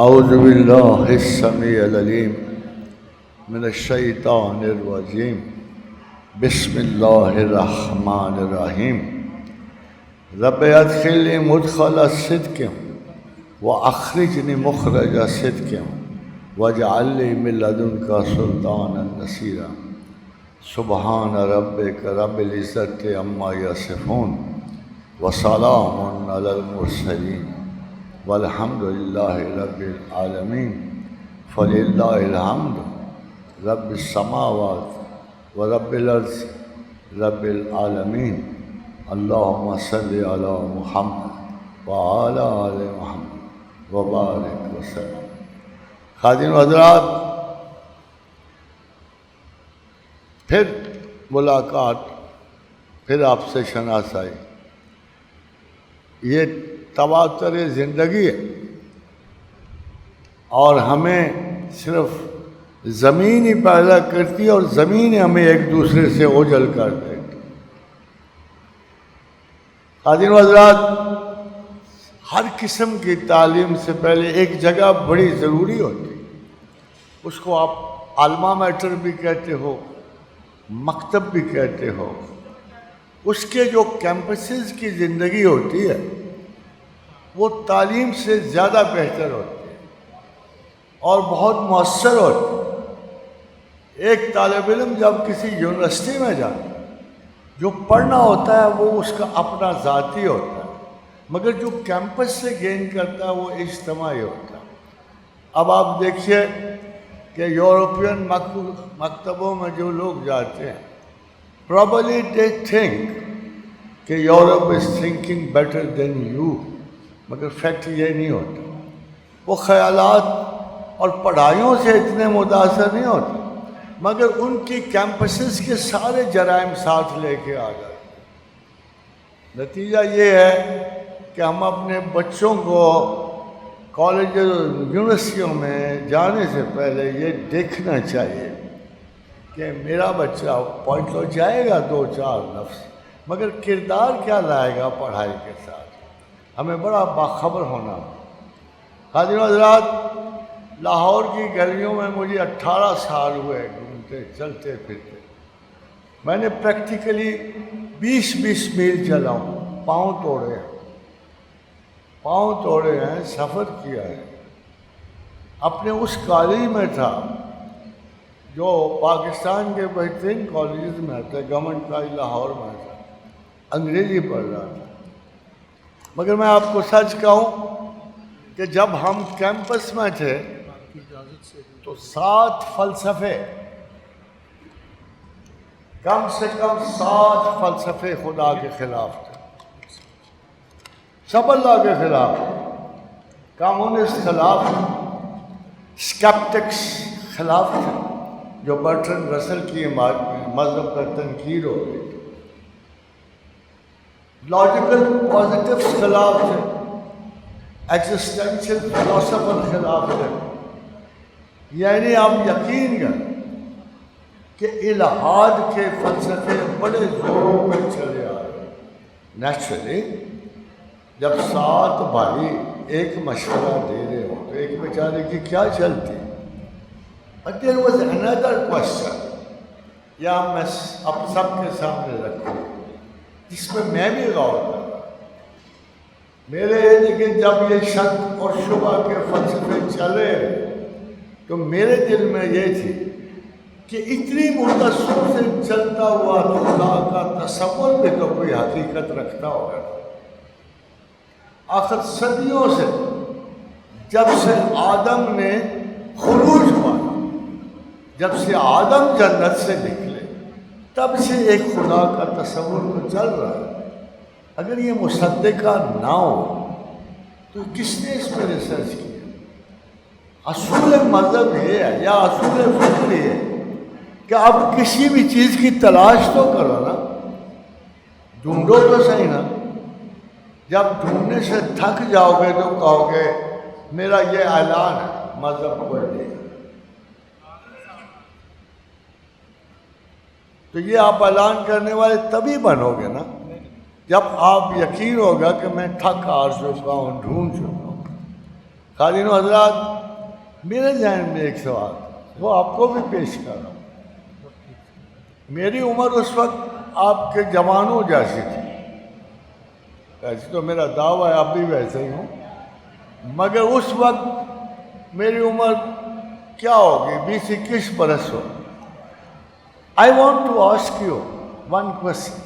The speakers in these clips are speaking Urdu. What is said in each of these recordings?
اعوذ باللہ السمیع العلیم من الشیطان الرجیم بسم اللہ الرحمن الرحیم رب ادخلنی مدخل صدق واخرجنی مخرج صدق واجعل لی من لدنک سلطانا نصیرا سبحان ربک رب العزت عما یصفون وسلام علی المرسلین والحمد للہ رب العالمین فللہ الحمد رب السماوات و رب الارض رب العالمین اللہم صلی علی محمد وعلی آل محمد وبارک وسلم۔ خادم حضرات، پھر ملاقات، پھر آپ سے شناسائی، یہ تواتر زندگی ہے اور ہمیں صرف زمین ہی پیدا کرتی ہے اور زمین ہمیں ایک دوسرے سے اوجھل کر دیتی۔ خادم حضرات، ہر قسم کی تعلیم سے پہلے ایک جگہ بڑی ضروری ہوتی ہے، اس کو آپ علماء میٹر بھی کہتے ہو، مکتب بھی کہتے ہو۔ اس کے جو کیمپسز کی زندگی ہوتی ہے وہ تعلیم سے زیادہ بہتر ہوتی ہے اور بہت مؤثر ہوتی ہے۔ ایک طالب علم جب کسی یونیورسٹی میں جاتا ہے، جو پڑھنا ہوتا ہے وہ اس کا اپنا ذاتی ہوتا ہے، مگر جو کیمپس سے گین کرتا ہے وہ اجتماعی ہوتا ہے۔ اب آپ دیکھیے کہ یورپین مکتبوں میں جو لوگ جاتے ہیں، probably they think کہ Europe is thinking better than you، مگر فیکٹ یہ نہیں ہوتا۔ وہ خیالات اور پڑھائیوں سے اتنے متاثر نہیں ہوتے، مگر ان کی کیمپسز کے سارے جرائم ساتھ لے کے آ جاتے۔ نتیجہ یہ ہے کہ ہم اپنے بچوں کو کالجز اور یونیورسٹیوں میں جانے سے پہلے یہ دیکھنا چاہیے کہ میرا بچہ پڑھ تو جائے گا 2-4 لفظ، مگر کردار کیا لائے گا پڑھائی کے ساتھ۔ ہمیں بڑا باخبر ہونا۔ خادم حضرات، لاہور کی گلیوں میں مجھے 18 سال ہوئے گھومتے چلتے پھرتے۔ میں نے پریکٹیکلی 20 میل چلا ہوں، پاؤں توڑے ہیں، سفر کیا ہے۔ اپنے اس کالج میں تھا جو پاکستان کے بہترین کالجز میں تھا، گورنمنٹ کالج لاہور میں تھا، انگریزی پڑھ رہا تھا۔ مگر میں آپ کو سچ کہوں کہ جب ہم کیمپس میں تھے تو 7 فلسفے، کم سے کم 7 فلسفے خدا کے خلاف تھے، سب اللہ کے خلاف۔ کمیونسٹ خلاف تھے، اسکیپٹکس خلاف تھے، جو برٹرنڈ رسل کی مذہب پر تنقید ہو گئی، لاجیکل پازیٹیوز خلاف تھے، ایگزسٹینشل فلسفر خلاف تھے۔ یعنی آپ یقین کریں کہ الحاد کے فلسفے بڑے زوروں پہ چلے آ رہے۔ نیچرلی جب 7 بھائی ایک مشورہ دے رہے ہو تو ایک بیچارے کی کیا چلتی۔ But there was another question، یا میں اب سب کے سامنے رکھوں، جس میں بھی غور کر رہا۔ میرے لیکن جب یہ شک اور شبہ کے فلسفے چلے تو میرے دل میں یہ تھی کہ اتنی مدتوں سے چلتا ہوا خدا کا تصور بھی تو کوئی حقیقت رکھتا ہوگا۔ آخر صدیوں سے، جب سے آدم نے خروج پایا، جب سے آدم جنت سے نکلے، تب سے ایک خدا کا تصور تو چل رہا ہے۔ اگر یہ مصدقہ نہ ہو تو کس نے اس پہ ریسرچ کیا؟ اصول مذہب یہ ہے یا اصول فکر یہ ہے کہ اب کسی بھی چیز کی تلاش تو کرو نا، ڈھونڈو تو صحیح نا۔ جب ڈھونڈنے سے تھک جاؤ گے تو کہو گے میرا یہ اعلان ہے، مذہب کو نہیں۔ تو یہ آپ اعلان کرنے والے تبھی بنو گے نا جب آپ یقین ہوگا کہ میں تھک ہار چکا ہوں، ڈھونڈ چکا ہوں۔ قارئین حضرات، میرے ذہن میں ایک سوال وہ آپ کو بھی پیش کر رہا ہوں۔ میری عمر اس وقت آپ کے جوانوں جیسی تھی، ایسے تو میرا دعویٰ ہے اب بھی ویسے ہی ہوں، مگر اس وقت میری عمر کیا ہوگی، 20-21 برس ہو۔ I want to ask you one question,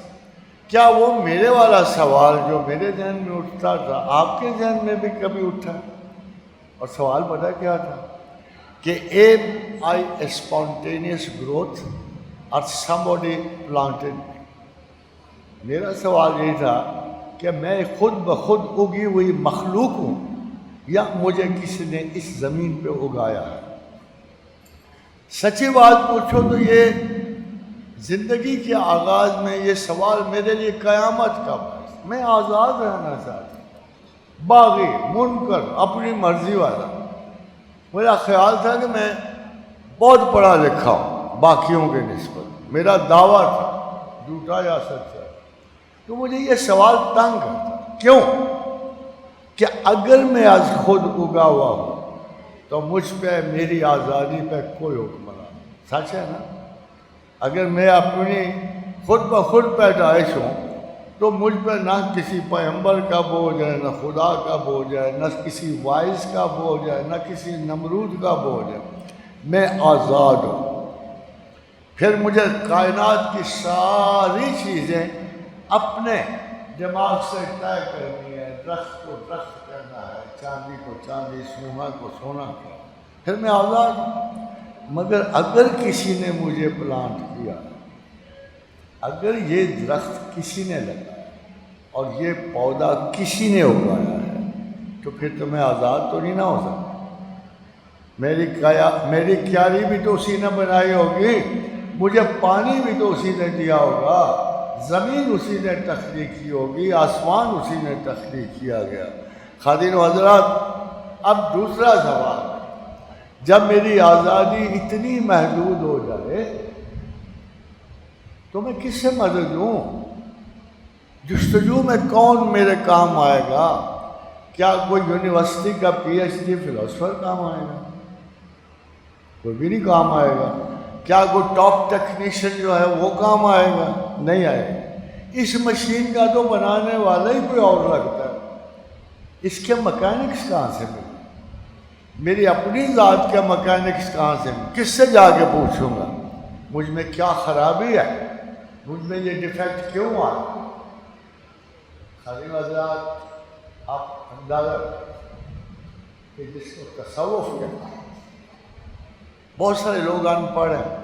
کیا وہ میرے والا سوال جو میرے ذہن میں اٹھتا تھا آپ کے ذہن میں بھی کبھی اٹھا؟ اور سوال پتہ کیا تھا کہ ایم آئی اے اسپونٹینیس گروتھ اور somebody planted me؟ میرا سوال یہ تھا کہ میں خود بخود اگی ہوئی مخلوق ہوں یا مجھے کسی نے اس زمین پہ اگایا ہے؟ سچی بات پوچھو تو یہ زندگی کے آغاز میں یہ سوال میرے لیے قیامت کا باعث۔ میں آزاد رہنا چاہتا ہوں، باغی، منکر، اپنی مرضی والا۔ میرا خیال تھا کہ میں بہت پڑھا لکھا ہوں باقیوں کے نسبت، میرا دعویٰ تھا، جھوٹا یا سچا۔ تو مجھے یہ سوال تنگ کرتا، کیوں کہ اگر میں آج خود اگا ہوا ہوں تو مجھ پہ، میری آزادی پہ کوئی حکمران نہیں۔ سچ ہے نا؟ اگر میں اپنی خود بخود پیدائش ہوں تو مجھ پہ نہ کسی پیغمبر کا بوجھ ہے، نہ خدا کا بوجھ ہے، نہ کسی وائس کا بوجھ ہے، نہ کسی نمرود کا بوجھ ہے، میں آزاد ہوں۔ پھر مجھے کائنات کی ساری چیزیں اپنے دماغ سے طے کرنی ہے، درخت کو درخت کرنا ہے، چاندی کو چاندی، سونا کو سونا کرنا، پھر میں آزاد ہوں۔ مگر اگر کسی نے مجھے پلانٹ کیا، اگر یہ درخت کسی نے لگایا اور یہ پودا کسی نے اگایا ہے تو پھر تو میں آزاد تو نہیں نہ ہو سکتا۔ میری کیاری بھی تو اسی نے بنائی ہوگی، مجھے پانی بھی تو اسی نے دیا ہوگا، زمین اسی نے تخلیق کی ہوگی، آسمان اسی نے تخلیق کیا گیا۔ خادین و حضرات، اب دوسرا سوال، جب میری آزادی اتنی محدود ہو جائے تو میں کس سے مدد لوں؟ جستجو میں کون میرے کام آئے گا؟ کیا کوئی یونیورسٹی کا PhD فلاسفر کام آئے گا؟ کوئی بھی نہیں کام آئے گا۔ کیا کوئی ٹاپ ٹیکنیشین جو ہے وہ کام آئے گا؟ نہیں آئے گا۔ اس مشین کا تو بنانے والا ہی کوئی اور لگتا ہے، اس کے مکینکس کہاں سے ملے؟ میری اپنی ذات کے مکینکس کہاں سے ملے؟ کس سے جا کے پوچھوں گا مجھ میں کیا خرابی ہے، مجھ میں یہ ڈیفیکٹ کیوں آیا؟ خادم حضرات، آپ اندازہ کہ جس کو تصوف کہتے ہیں، بہت سارے لوگ ان پڑھ ہیں،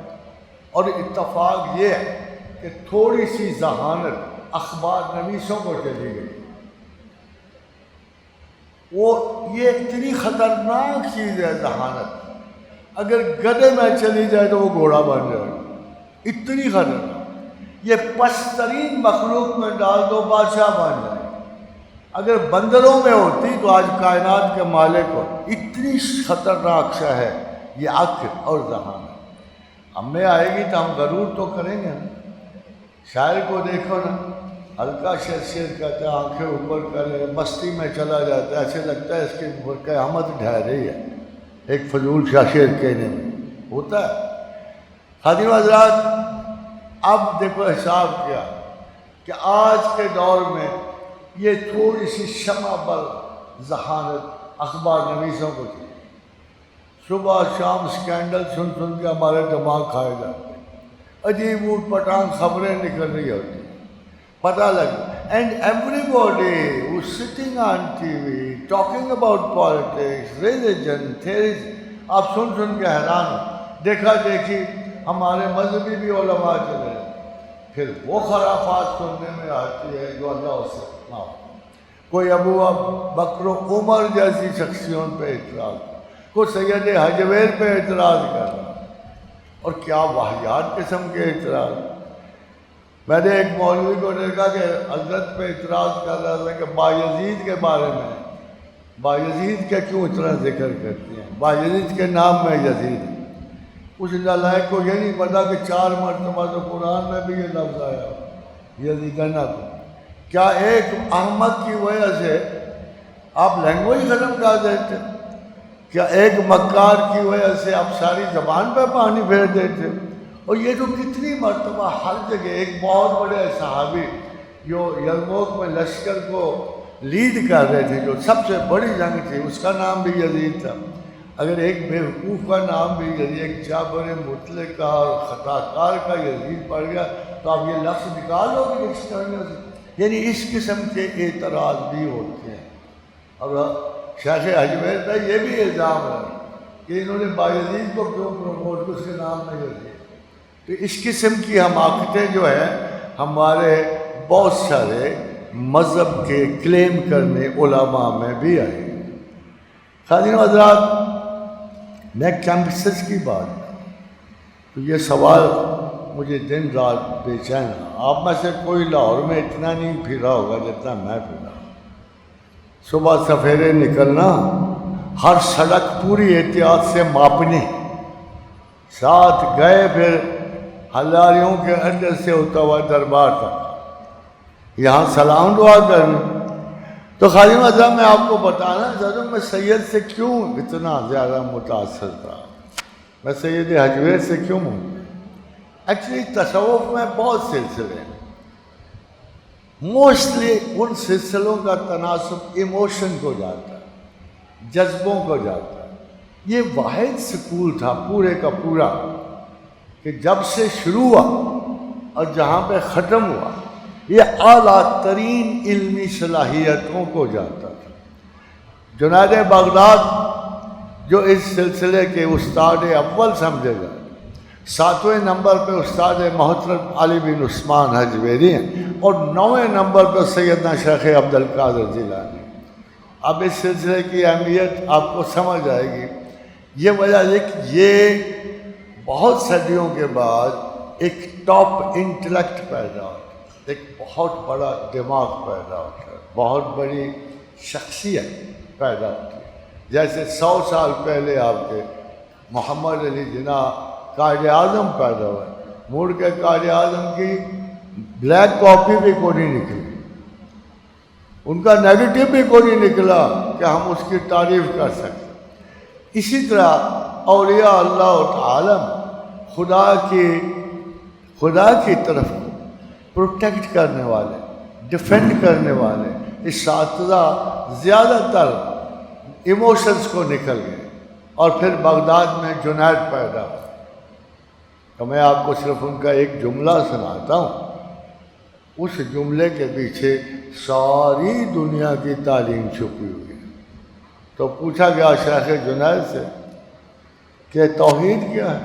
اور اتفاق یہ ہے کہ تھوڑی سی ذہانت اخبار نویسوں کو چلی گئی۔ یہ اتنی خطرناک چیز ہے ذہانت، اگر گدھے میں چلی جائے تو وہ گھوڑا بن جائے گا، اتنی خطرناک۔ یہ پسترین مخلوق میں ڈال دو بادشاہ بن جائے گا۔ اگر بندروں میں ہوتی تو آج کائنات کے مالک ہو۔ اتنی خطرناک شے ہے یہ عقل اور ذہانت۔ ہم میں آئے گی تو ہم ضرور تو کریں گے نا۔ شاعر کو دیکھو نا، ہلکا شیر کہتا ہے، آنکھیں اوپر کرے، مستی میں چلا جاتا ہے، ایسے لگتا ہے اس کی قیامت ڈھہ رہی ہے، ایک فضول شاہ شیر کہنے میں ہوتا ہے۔ خادم حضرات، اب دیکھو حساب کیا کہ آج کے دور میں یہ تھوڑی سی شمع بل ذہانت اخبار نویسوں کو تھی، صبح شام سکینڈل سن سن کے ہمارے دماغ کھائے جاتے ہیں، عجیب اوٹ پٹانگ خبریں نکل رہی ہوتی ہیں، پتہ لگا۔ And every body who's sitting on TV talking about politics, religion, theories، آپ سن سن کے حیران ہو۔ دیکھا دیکھی ہمارے مذہبی بھی علماء چلے ہیں، پھر وہ خرافات سننے میں آتی ہے جو اللہ سے معاف۔ کوئی ابو بکر و عمر جیسی شخصیوں پہ اعتراض، کوئی سید حجویر پہ اعتراض کر رہا، اور کیا واہیات قسم کے اعتراض۔ میں نے ایک مولوی کو دیکھا کہ حضرت پہ اعتراض کر رہا تھا کہ بایزید کے بارے میں، بایزید کا کیوں اتنا ذکر کرتی ہیں، بایزید کے نام میں یزید ہے۔ اس نالائق کو یہ نہیں پتا کہ 4 مرتبہ تو قرآن میں بھی یہ لفظ آیا یزیدنا کو۔ کیا ایک احمد کی وجہ سے آپ لینگویج ختم کر دیتے؟ کیا ایک مکار کی وجہ سے آپ ساری زبان پہ پانی پھیر دیتے؟ اور یہ جو کتنی مرتبہ ہر جگہ ایک بہت بڑے صحابی جو یرموک میں لشکر کو لیڈ کر رہے تھے، جو سب سے بڑی جنگ تھی، اس کا نام بھی یزید تھا. اگر ایک بیوقوف کا نام بھی یزید، ایک جابر مطلق کا اور خطا کار کا یزید پڑ گیا تو آپ یہ لفظ نکالو گے ڈکشنری سے. یعنی اس قسم کے اعتراض بھی ہوتے ہیں. اور شیخ اجمیر پہ یہ بھی الزام ہے کہ انہوں نے بایزید کو کیوں پروموٹ کیا، اس کے نام میں کر دیا. تو اس قسم کی حماقتیں جو ہیں ہمارے بہت سارے مذہب کے کلیم کرنے علماء میں بھی آئے. خادم حضرات، میں کیمپسز کی بات کروں تو یہ سوال مجھے دن رات بے چین. آپ میں سے کوئی لاہور میں اتنا نہیں پھرا ہوگا جتنا میں پھرا. صبح سفیرے نکلنا، ہر سڑک پوری احتیاط سے ماپنی، ساتھ گئے پھر ہلاریوں کے اڈے سے ہوتا ہوا دربار تک، یہاں سلام دعا کرنی. تو خادم حضرت میں آپ کو بتانا چاہتا ہوں میں سید سے کیوں اتنا زیادہ متاثر تھا، میں سید حجویر سے کیوں ہوں. ایکچولی تصوف میں بہت سلسلے ہیں، موسٹلی ان سلسلوں کا تناسب ایموشن کو جاتا ہے، جذبوں کو جاتا ہے. یہ واحد سکول تھا پورے کا پورا کہ جب سے شروع ہوا اور جہاں پہ ختم ہوا یہ اعلیٰ ترین علمی صلاحیتوں کو جاتا تھا. جنید بغداد جو اس سلسلے کے استاد اول سمجھے گئے، 7ویں نمبر پہ استاد محترم علی بن عثمان حجویری ہیں، اور 9ویں نمبر پہ سیدنا شیخ عبد القادر جیلانی. اب اس سلسلے کی اہمیت آپ کو سمجھ آئے گی. یہ وجہ ہے کہ یہ بہت صدیوں کے بعد ایک ٹاپ انٹلیکٹ پیدا ہوتا ہے، ایک بہت بڑا دماغ پیدا ہوتا ہے، بہت بڑی شخصیت پیدا ہوتی ہے. جیسے 100 سال پہلے آپ کے محمد علی جناح قائد اعظم پیدا ہوئے، مڑ کے قائد اعظم کی بلیک کاپی بھی کوئی نہیں نکلی، ان کا نیگیٹو بھی کوئی نہیں نکلا کہ ہم اس کی تعریف کر سکیں. اسی طرح اولیاء اللہ تعالی خدا کی طرف پروٹیکٹ کرنے والے، ڈیفینڈ کرنے والے اساتذہ زیادہ تر ایموشنز کو نکل گئے. اور پھر بغداد میں جنید پیدا ہوا. تو میں آپ کو صرف ان کا ایک جملہ سناتا ہوں، اس جملے کے پیچھے ساری دنیا کی تعلیم چھپی ہوئی ہے. تو پوچھا گیا شیخ جنید سے کہ توحید کیا ہے؟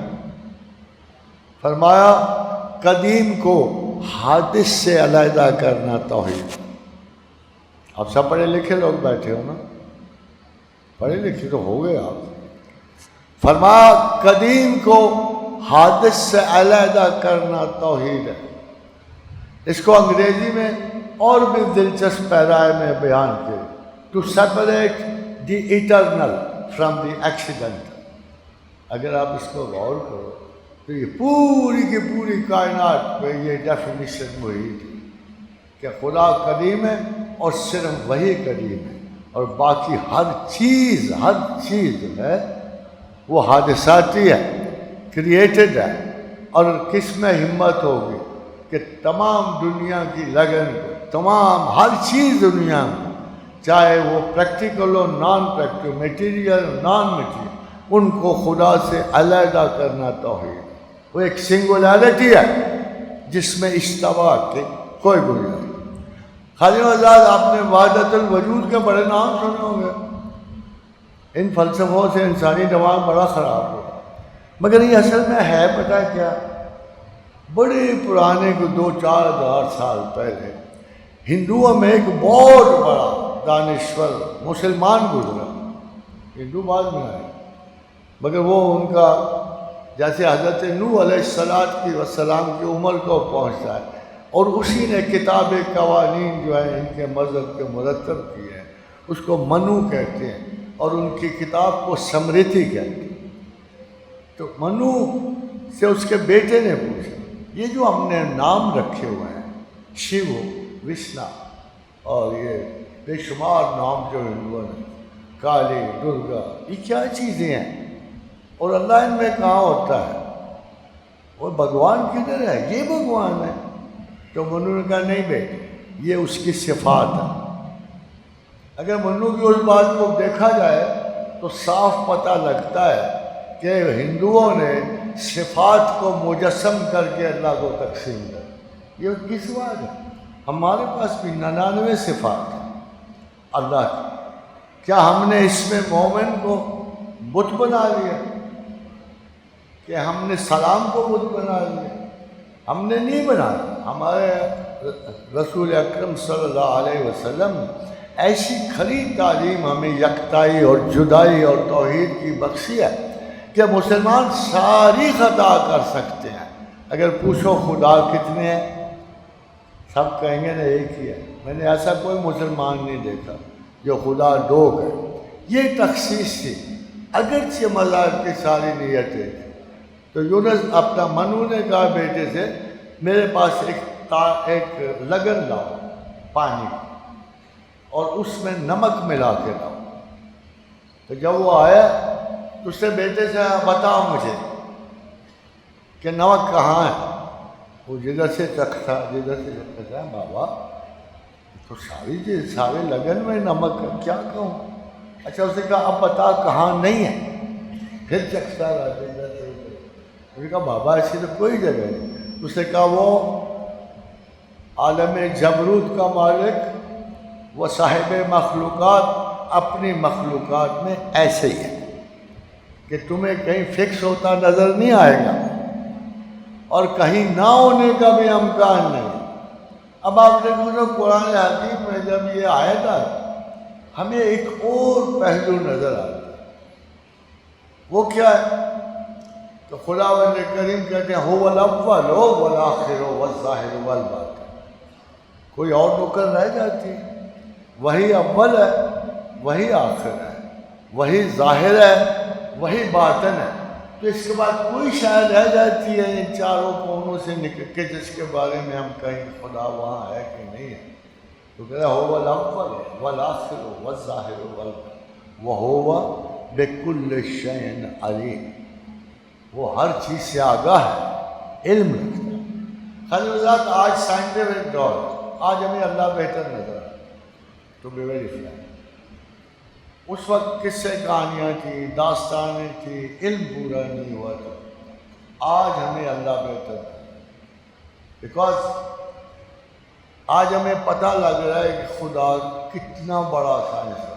فرمایا قدیم کو حادث سے علیحدہ کرنا توحید. آپ سب پڑھے لکھے لوگ بیٹھے ہو نا، پڑھے لکھے تو ہو گئے آپ. فرمایا قدیم کو حادث سے علیحدہ کرنا توحید ہے. اس کو انگریزی میں اور بھی دلچسپ پیرائے میں بیان کیا، to separate the eternal from the accident. اگر آپ اس کو غور کرو تو یہ پوری کی پوری کائنات پہ یہ ڈیفینیشن وہی تھی کہ خدا قدیم ہے اور صرف وہی قدیم ہے، اور باقی ہر چیز جو ہے وہ حادثاتی ہے، کریٹڈ ہے. اور کس میں ہمت ہوگی کہ تمام دنیا کی لگن کو، تمام ہر چیز دنیا میں، چاہے وہ پریکٹیکل ہو non practical, material non material, ان کو خدا سے علیحدہ کرنا توحید. وہ ایک سنگولیرٹی ہے جس میں اشتباہ کے کوئی گنجائش. خادم آزاد آپ نے وحدت الوجود کے بڑے نام سنے ہوں گے. ان فلسفوں سے انسانی دماغ بڑا خراب ہوا، مگر یہ اصل میں ہے پتہ کیا؟ بڑے پرانے کو 2-4 ہزار سال پہلے ہندوؤں میں ایک بہت بڑا دانشور مسلمان گزرا. ہندو بعد میں آئے، مگر وہ ان کا جیسے حضرت نوح علیہ السلام کی عمر کو پہنچتا ہے، اور اسی نے کتاب قوانین جو ہے ان کے مذہب کے مرتب کیے ہیں، اس کو منو کہتے ہیں، اور ان کی کتاب کو سمرتی کہتے ہیں. تو منو سے اس کے بیٹے نے پوچھا یہ جو ہم نے نام رکھے ہوئے ہیں شیو، وشنا اور یہ بے شمار نام جو ہندوؤں نے، کالی درگا، یہ کیا چیزیں ہیں؟ اور اللہ ان میں کہاں ہوتا ہے؟ اور بھگوان کدھر ہے؟ یہ بھگوان ہے۔ تو منو نے کہا نہیں بیٹے، یہ اس کی صفات ہے۔ اگر منو کی اس بات کو دیکھا جائے تو صاف پتہ لگتا ہے کہ ہندوؤں نے صفات کو مجسم کر کے اللہ کو تقسیم کر۔ یہ کس بات ہے؟ ہمارے پاس بھی 99 صفات ہیں اللہ کی۔ کیا ہم نے اس میں مومن کو بت بنا لیا کہ ہم نے سلام کو بت بنا لیا؟ ہم نے نہیں بنایا۔ ہمارے رسول اکرم صلی اللہ علیہ وسلم ایسی کھری تعلیم ہمیں یکتائی اور جدائی اور توحید کی بخشی ہے کہ مسلمان ساری خطا کر سکتے ہیں۔ اگر پوچھو خدا کتنے ہیں، سب کہیں گے نا ایک ہی ہے۔ میں نے ایسا کوئی مسلمان نہیں دیکھا جو خدا دو ہے۔ یہ تخصیص تھی، اگرچہ مذاہب کی ساری نیتیں تھیں۔ تو یونس اپنا منو نے کہا بیٹے سے میرے پاس ایک لگن لاؤ پانی اور اس میں نمک ملا کے لاؤ۔ تو جب وہ آیا تو اس نے بیٹے سے بتاؤ مجھے کہ نمک کہاں ہے؟ وہ جدھر سے چکھتا جدھر سے چکھتا ہے بابا تو سارے لگن میں نمک ہے، کیا کہوں؟ اچھا اس نے کہا اب بتا کہاں نہیں ہے؟ پھر چکھتا رہا جدھر سے۔ اس نے کہا بابا ایسی تو کوئی جگہ نہیں۔ اس نے کہا وہ عالم جبروت کا مالک، وہ صاحب مخلوقات اپنی مخلوقات میں ایسے ہی ہے کہ تمہیں کہیں فکس ہوتا نظر نہیں آئے گا اور کہیں نہ ہونے کا بھی امکان نہیں۔ اب آپ دیکھو جو قرآن حکیم میں جب یہ آیت ہے ہمیں ایک اور پہلو نظر آتا ہے۔ وہ کیا ہے؟ تو خداوند کریم کہتے ہیں هو الاول والآخر والظاہر والباطن۔ کوئی اور نکر رہ جاتی؟ وہی اول ہے، وہی آخر ہے، وہی ظاہر ہے، وہی باطن ہے۔ تو اس کے بعد کوئی شاید رہ جاتی ہے ان چاروں کونوں سے نکل کے جس کے بارے میں ہم کہیں خدا وہاں ہے کہ نہیں ہے؟ تو کہتا ہے هو الاول والآخر والظاہر والباطن وهو بكل شيء علیم۔ وہ ہر چیز سے آگاہ ہے، علم رکھتا ہے۔ خالی وضاحت آج سائنٹیفک دور ہے، آج ہمیں اللہ بہتر نظر آتا ہے تو بے ویریفائی۔ اس وقت قصے کہانیاں تھیں، داستانیں تھیں، علم پورا نہیں ہوا تھا۔ آج ہمیں اللہ بہتر نظر آتا ہے بیکاز آج ہمیں پتہ لگ رہا ہے کہ خدا کتنا بڑا سائنس ہے۔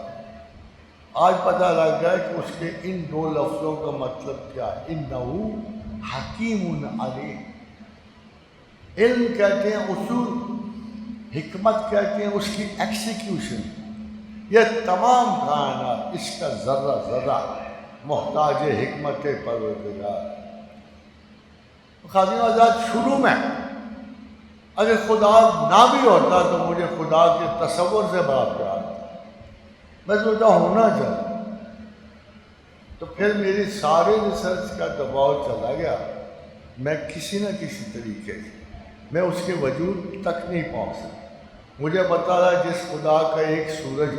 آج پتہ لگ گیا کہ اس کے ان دو لفظوں کا مطلب کیا ہے، انہ حکیم علیم۔ علم کہتے ہیں اصول، حکمت کہتے ہیں اس کی ایکسیکیوشن۔ یہ تمام کائنات اس کا ذرہ ذرہ محتاج حکمت پروردگار۔ خادم آزاد شروع میں اگر خدا نہ بھی ہوتا تو مجھے خدا کے تصور سے بڑا پیار تھا، میں سوچا ہونا چاہیے۔ تو پھر میری سارے ریسرچ کا دباؤ چلا گیا، میں کسی نہ کسی طریقے سے میں اس کے وجود تک نہیں پہنچ سکتا۔ مجھے بتا رہا جس خدا کا ایک سورج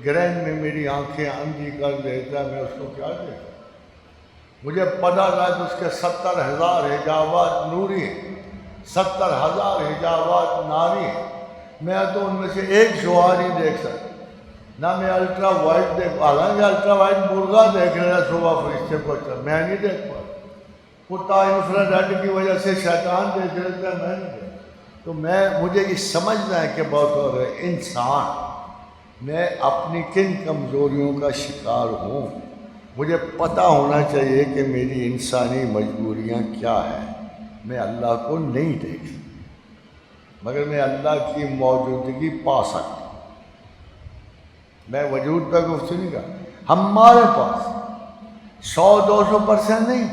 گرہن میں میری آنکھیں اندھی کر دیتا ہے، میں اس کو کیا دیکھتا؟ مجھے پتا رہا کہ اس کے 70,000 حجابات نوری ہیں، 70,000 حجابات ناری ہیں۔ میں تو ان میں سے ایک شعاع نہیں دیکھ سکتا، نہ میں الٹرا وائٹ دیکھ پا رہا، کہ الٹرا وائٹ مرغا دیکھ رہا ہے صبح فرشتے کو، میں نہیں دیکھ پا رہا۔ کتا انفرا ریڈ کی وجہ سے شیطان دیکھ لیتا ہے، میں نہیں دیکھ۔ تو مجھے یہ سمجھنا ہے کہ بطور انسان میں اپنی کن کمزوریوں کا شکار ہوں۔ مجھے پتہ ہونا چاہیے کہ میری انسانی مجبوریاں کیا ہیں۔ میں اللہ کو نہیں دیکھ سکتا مگر میں اللہ کی موجودگی پا سکتا ہوں۔ میں وجود پہ گفتگو نہیں کر، ہمارے پاس 100-200% نہیں،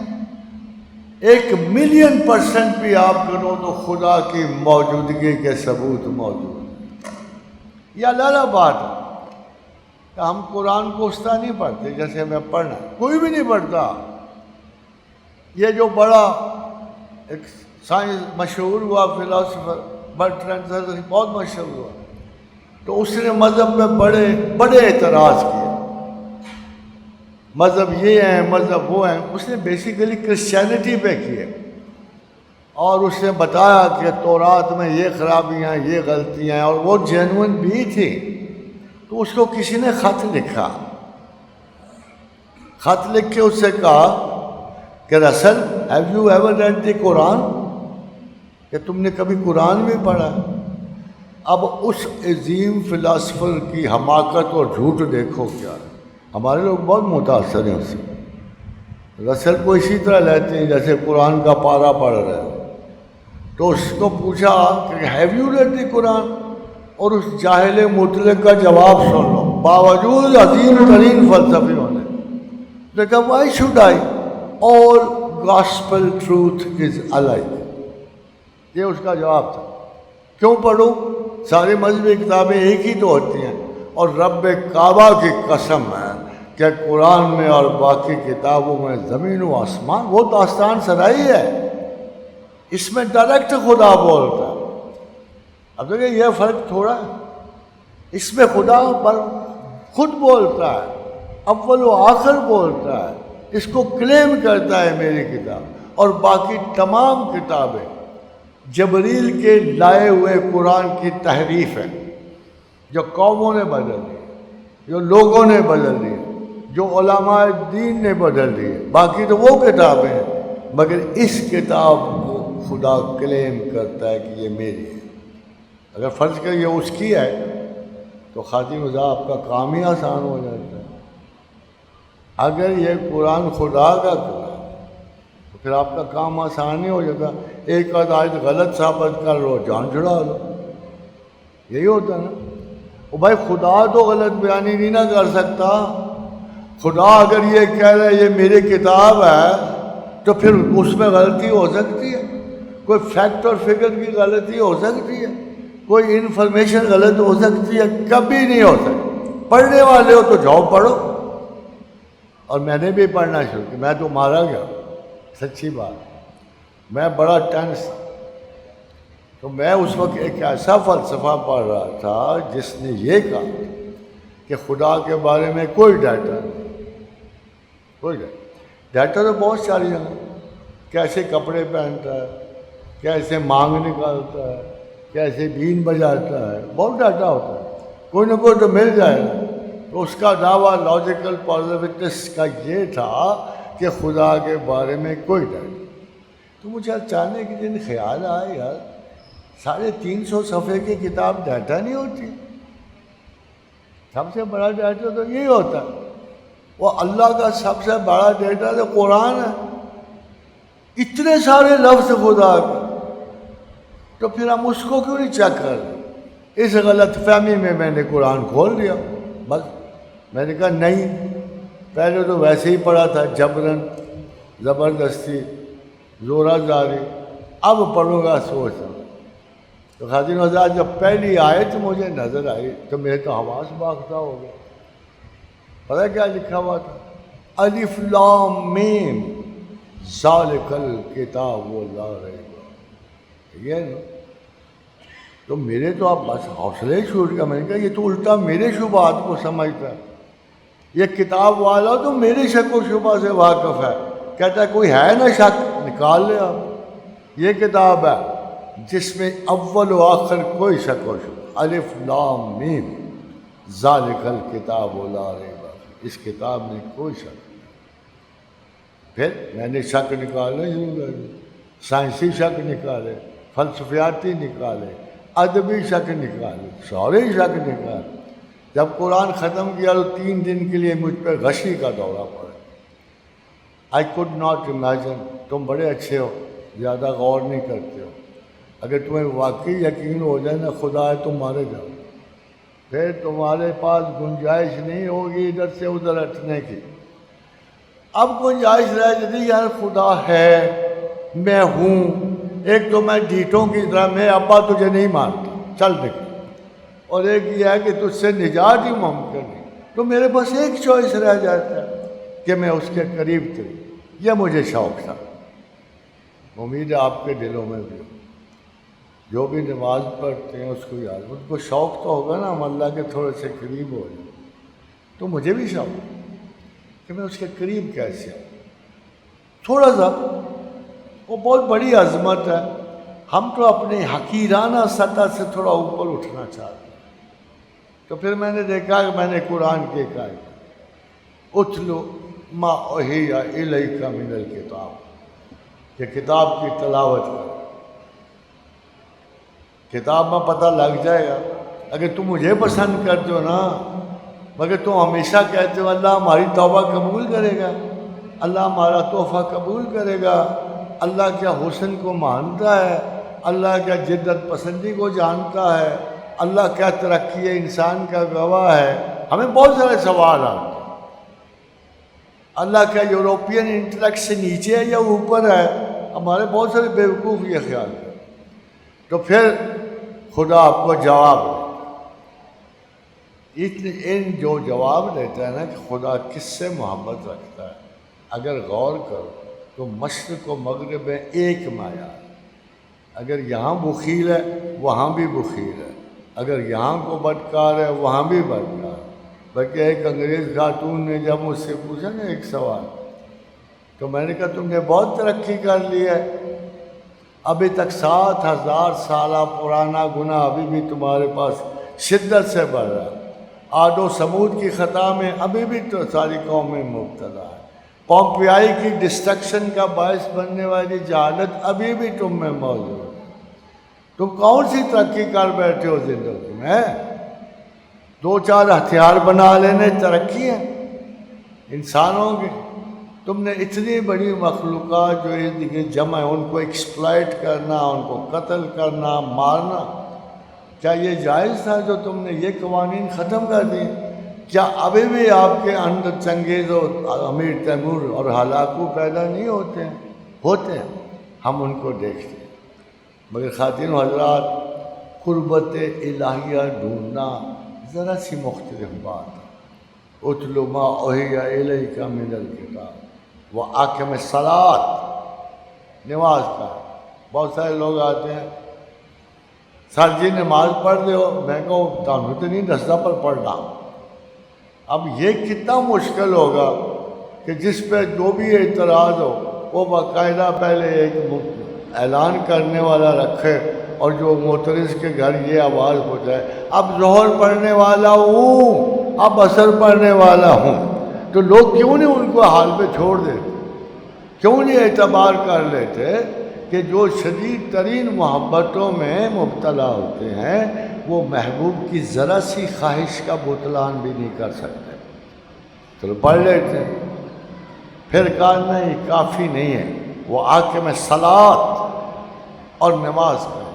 1,000,000% بھی آپ کرو تو خدا کی موجودگی کے ثبوت موجود۔ یہ الگ بات ہے کہ ہم قرآن کو اس طرح نہیں پڑھتے جیسے ہمیں پڑھنا، کوئی بھی نہیں پڑھتا۔ یہ جو بڑا ایک سائنس مشہور ہوا فلاسفر برٹرینڈ رسل بہت مشہور ہوا، تو اس نے مذہب میں بڑے اعتراض کیے مذہب یہ ہیں، مذہب وہ ہیں. اس نے بیسیکلی کرسچینٹی پہ کی ہے، اور اس نے بتایا کہ تورات میں یہ خرابیاں، یہ غلطیاں ہیں، اور وہ جینوئن بھی تھی. تو اس کو کسی نے خط لکھا، خط لکھ کے اس سے کہا کہ Russell have you ever read the Quran, کہ تم نے کبھی قرآن بھی پڑھا؟ اب اس عظیم فلاسفر کی حماقت اور جھوٹ دیکھو کیا ہے. ہمارے لوگ بہت متاثر ہیں اس سے. رسل کو اسی طرح لیتے ہیں جیسے قرآن کا پارا پڑھ رہے ہیں. تو اس کو پوچھا کہ ہیو یو ریڈ دی قرآن، اور اس جاہل مطلق کا جواب سن لو باوجود عظیم ترین فلسفی ہونے. دیکھا why should I, all gospel truth is alike. یہ اس کا جواب تھا. کیوں پڑھوں؟ ساری مذہبی کتابیں ایک ہی تو ہوتی ہیں، اور رب کعبہ کی قسم ہے کہ قرآن میں اور باقی کتابوں میں زمین و آسمان، وہ داستان سرائی ہے، اس میں ڈائریکٹ خدا بولتا ہے. اب دیکھیں یہ فرق تھوڑا ہے. اس میں خدا پر خود بولتا ہے، اول و آخر بولتا ہے، اس کو کلیم کرتا ہے میری کتاب. اور باقی تمام کتابیں جبریل کے لائے ہوئے قرآن کی تحریف ہے، جو قوموں نے بدل دی، جو لوگوں نے بدل دی، جو علماء دین نے بدل دی. باقی تو وہ کتابیں ہیں، مگر اس کتاب کو خدا کلیم کرتا ہے کہ یہ میری ہے. اگر فرض کر یہ اس کی ہے تو خاتم رضا آپ کا کام ہی آسان ہو جاتا ہے. اگر یہ قرآن خدا کا قرآن تو پھر آپ کا کام آسان ہی ہو جاتا. ایک آیت غلط ثابت کر لو، جان چھڑا لو. یہی ہوتا ہے نا. وہ بھائی خدا تو غلط بیانی نہیں نہ کر سکتا. خدا اگر یہ کہہ رہا ہے یہ میری کتاب ہے تو پھر اس میں غلطی ہو سکتی ہے. کوئی فیکٹ اور فگر کی غلطی ہو سکتی ہے، کوئی انفارمیشن غلط ہو سکتی ہے. کبھی نہیں ہو سکتی. پڑھنے والے ہو تو جاؤ پڑھو. اور میں نے بھی پڑھنا شروع کیا. میں تو مارا گیا، سچی بات. میں بڑا ٹینس تھا. تو میں اس وقت ایک ایسا فلسفہ پڑھ رہا تھا جس نے یہ کہا کہ خدا کے بارے میں کوئی ڈیٹا نہیں. کوئی ڈیٹا تو بہت ساری ہیں. کیسے کپڑے پہنتا ہے، کیسے مانگ نکالتا ہے، کیسے بین بجاتا ہے، بہت ڈیٹا ہوتا ہے. کوئی نہ کوئی تو مل جائے گا. تو اس کا دعویٰ لاجیکل پازیٹیوسٹ کا یہ تھا کہ خدا کے بارے میں کوئی ڈیٹا. تو مجھے اچانک ایک دن خیال آیا، یار 350 صفحے کی کتاب ڈیٹا نہیں ہوتی. سب سے بڑا ڈیٹا تو یہی ہوتا ہے. وہ اللہ کا سب سے بڑا ڈیٹا تو قرآن ہے. اتنے سارے لفظ خدا کے، تو پھر ہم اس کو کیوں نہیں چیک کر رہے؟ اس غلط فہمی میں میں نے قرآن کھول دیا. بس میں نے کہا نہیں، پہلے تو ویسے ہی پڑھا تھا جبرن، زبردستی، زورا زاری، اب پڑھوں گا سوچ. تو خاتم آزاد جب پہلی آیت مجھے نظر آئی تو میرے تو حواس باختہ ہو گیا. پتہ کیا لکھا ہوا تھا؟ الف لام میم ذالک الکتاب لا ریب. یہ نا. تو میرے تو آپ بس حوصلے چھوٹ گیا. میں نے کہا یہ تو الٹا میرے شبہات کو سمجھتا ہے. یہ کتاب والا تو میرے شک و شبہ سے واقف ہے. کہتا ہے کوئی ہے نا شک، نکال لے آپ. یہ کتاب ہے جس میں اول و آخر کوئی شک و شبہ. الف لام میم ذالک الکتاب لا ریب. اس کتاب میں کوئی شک نہیں. پھر میں نے شک نکالنے شروع کر دی. سائنسی شک نکالے، فلسفیاتی نکالے، ادبی شک نکالے، سارے شک نکالے. جب قرآن ختم کیا تو 3 دن کے لیے مجھ پہ غشی کا دورہ پڑا. I could not imagine. تم بڑے اچھے ہو، زیادہ غور نہیں کرتے ہو. اگر تمہیں واقعی یقین ہو جائے نا خدا ہے، تم مارے جاؤ. پھر تمہارے پاس گنجائش نہیں ہوگی ادھر سے ادھر ہٹنے کی. اب گنجائش رہ جاتی یار خدا ہے، میں ہوں. ایک تو میں ڈیٹوں کی طرح میں ابا تجھے نہیں مانتا، چل نکل. اور ایک یہ ہے کہ تجھ سے نجات ہی ممکن نہیں. تو میرے پاس ایک چوائس رہ جاتا ہے کہ میں اس کے قریب تھی. یہ مجھے شوق تھا. امید ہے آپ کے دلوں میں بھی ہو. جو بھی نماز پڑھتے ہیں اس کو یاد، ان کو شوق تو ہوگا نا ہم اللہ کے تھوڑے سے قریب ہو جائیں. تو مجھے بھی شوق کہ میں اس کے قریب کیسے ہوں. تھوڑا سا وہ بہت بڑی عظمت ہے. ہم تو اپنے حقیرانہ سطح سے تھوڑا اوپر اٹھنا چاہتے ہیں. تو پھر میں نے دیکھا کہ میں نے قرآن کے کہا اتلو ما اوحی الیک من الکتاب، کہ کتاب کی تلاوت کر. کتاب میں پتہ لگ جائے گا. اگر تم مجھے پسند کرتے ہو نا، مگر تم ہمیشہ کہتے ہو اللہ ہماری توبہ قبول کرے گا، اللہ ہمارا تحفہ قبول کرے گا، اللہ کیا حسن کو مانتا ہے، اللہ کیا جدت پسندی کو جانتا ہے، اللہ کیا ترقی انسان کا گواہ ہے. ہمیں بہت سارے سوال آتے ہیں. اللہ کیا یوروپین انٹلیکٹ سے نیچے ہے یا اوپر ہے؟ ہمارے بہت سارے بیوقوف یہ خیال کرتے. تو پھر خدا آپ کو جواب ان جو جواب دیتا ہے نا کہ خدا کس سے محبت رکھتا ہے، اگر غور کرو تو مشرق و مغرب میں ایک معیار. اگر یہاں بخیل ہے وہاں بھی بخیل ہے، اگر یہاں کو بدکار ہے وہاں بھی بدکار. بلکہ ایک انگریز خاتون نے جب مجھ سے پوچھا نا ایک سوال، تو میں نے کہا تم نے بہت ترقی کر لی ہے، ابھی تک 7,000 سالہ پرانا گناہ ابھی بھی تمہارے پاس شدت سے بڑھ رہا ہے. عاد و سمود کی خطا میں ابھی بھی تو ساری قومیں مبتلا ہے. پومپیائی کی ڈسٹرکشن کا باعث بننے والی جہالت ابھی بھی تم میں موجود ہے. تم کون سی ترقی کر بیٹھے ہو زندگی میں؟ 2-4 ہتھیار بنا لینے ترقی ہے انسانوں کی. تم نے اتنی بڑی مخلوقات جو ارد جمع ہے ان کو ایکسپلائٹ کرنا، ان کو قتل کرنا، مارنا، کیا یہ جائز تھا جو تم نے یہ قوانین ختم کر دی؟ کیا ابھی بھی آپ کے اندر چنگیز اور امیر تیمور اور ہلاکو پیدا نہیں ہوتے ہیں؟ ہوتے ہیں، ہم ان کو دیکھتے ہیں. مگر خواتین و حضرات، قربت الہیہ ڈھونڈنا ذرا سی مختلف بات ہے. اتل ما اوحی الیک من الکتاب واقم الصلاۃ، نماز کا. بہت سارے لوگ آتے ہیں، سر جی نماز پڑھ دے ہو. میں کہوں تانوں تو نہیں دستا پر پڑھنا. اب یہ کتنا مشکل ہوگا کہ جس پہ جو بھی اعتراض ہو وہ باقاعدہ پہلے ایک اعلان کرنے والا رکھے اور جو معترض کے گھر یہ آواز پہنچائے اب ظہر پڑھنے والا ہوں، اب عصر پڑھنے والا ہوں. تو لوگ کیوں نہیں ان کو حال پہ چھوڑ دیتے؟ کیوں نہیں اعتبار کر لیتے کہ جو شدید ترین محبتوں میں مبتلا ہوتے ہیں وہ محبوب کی ذرا سی خواہش کا بطلان بھی نہیں کر سکتے؟ چلو پڑھ لیتے ہیں. پھر کہا نہیں کافی نہیں ہے، وہ حاکم صلاۃ اور نماز کا.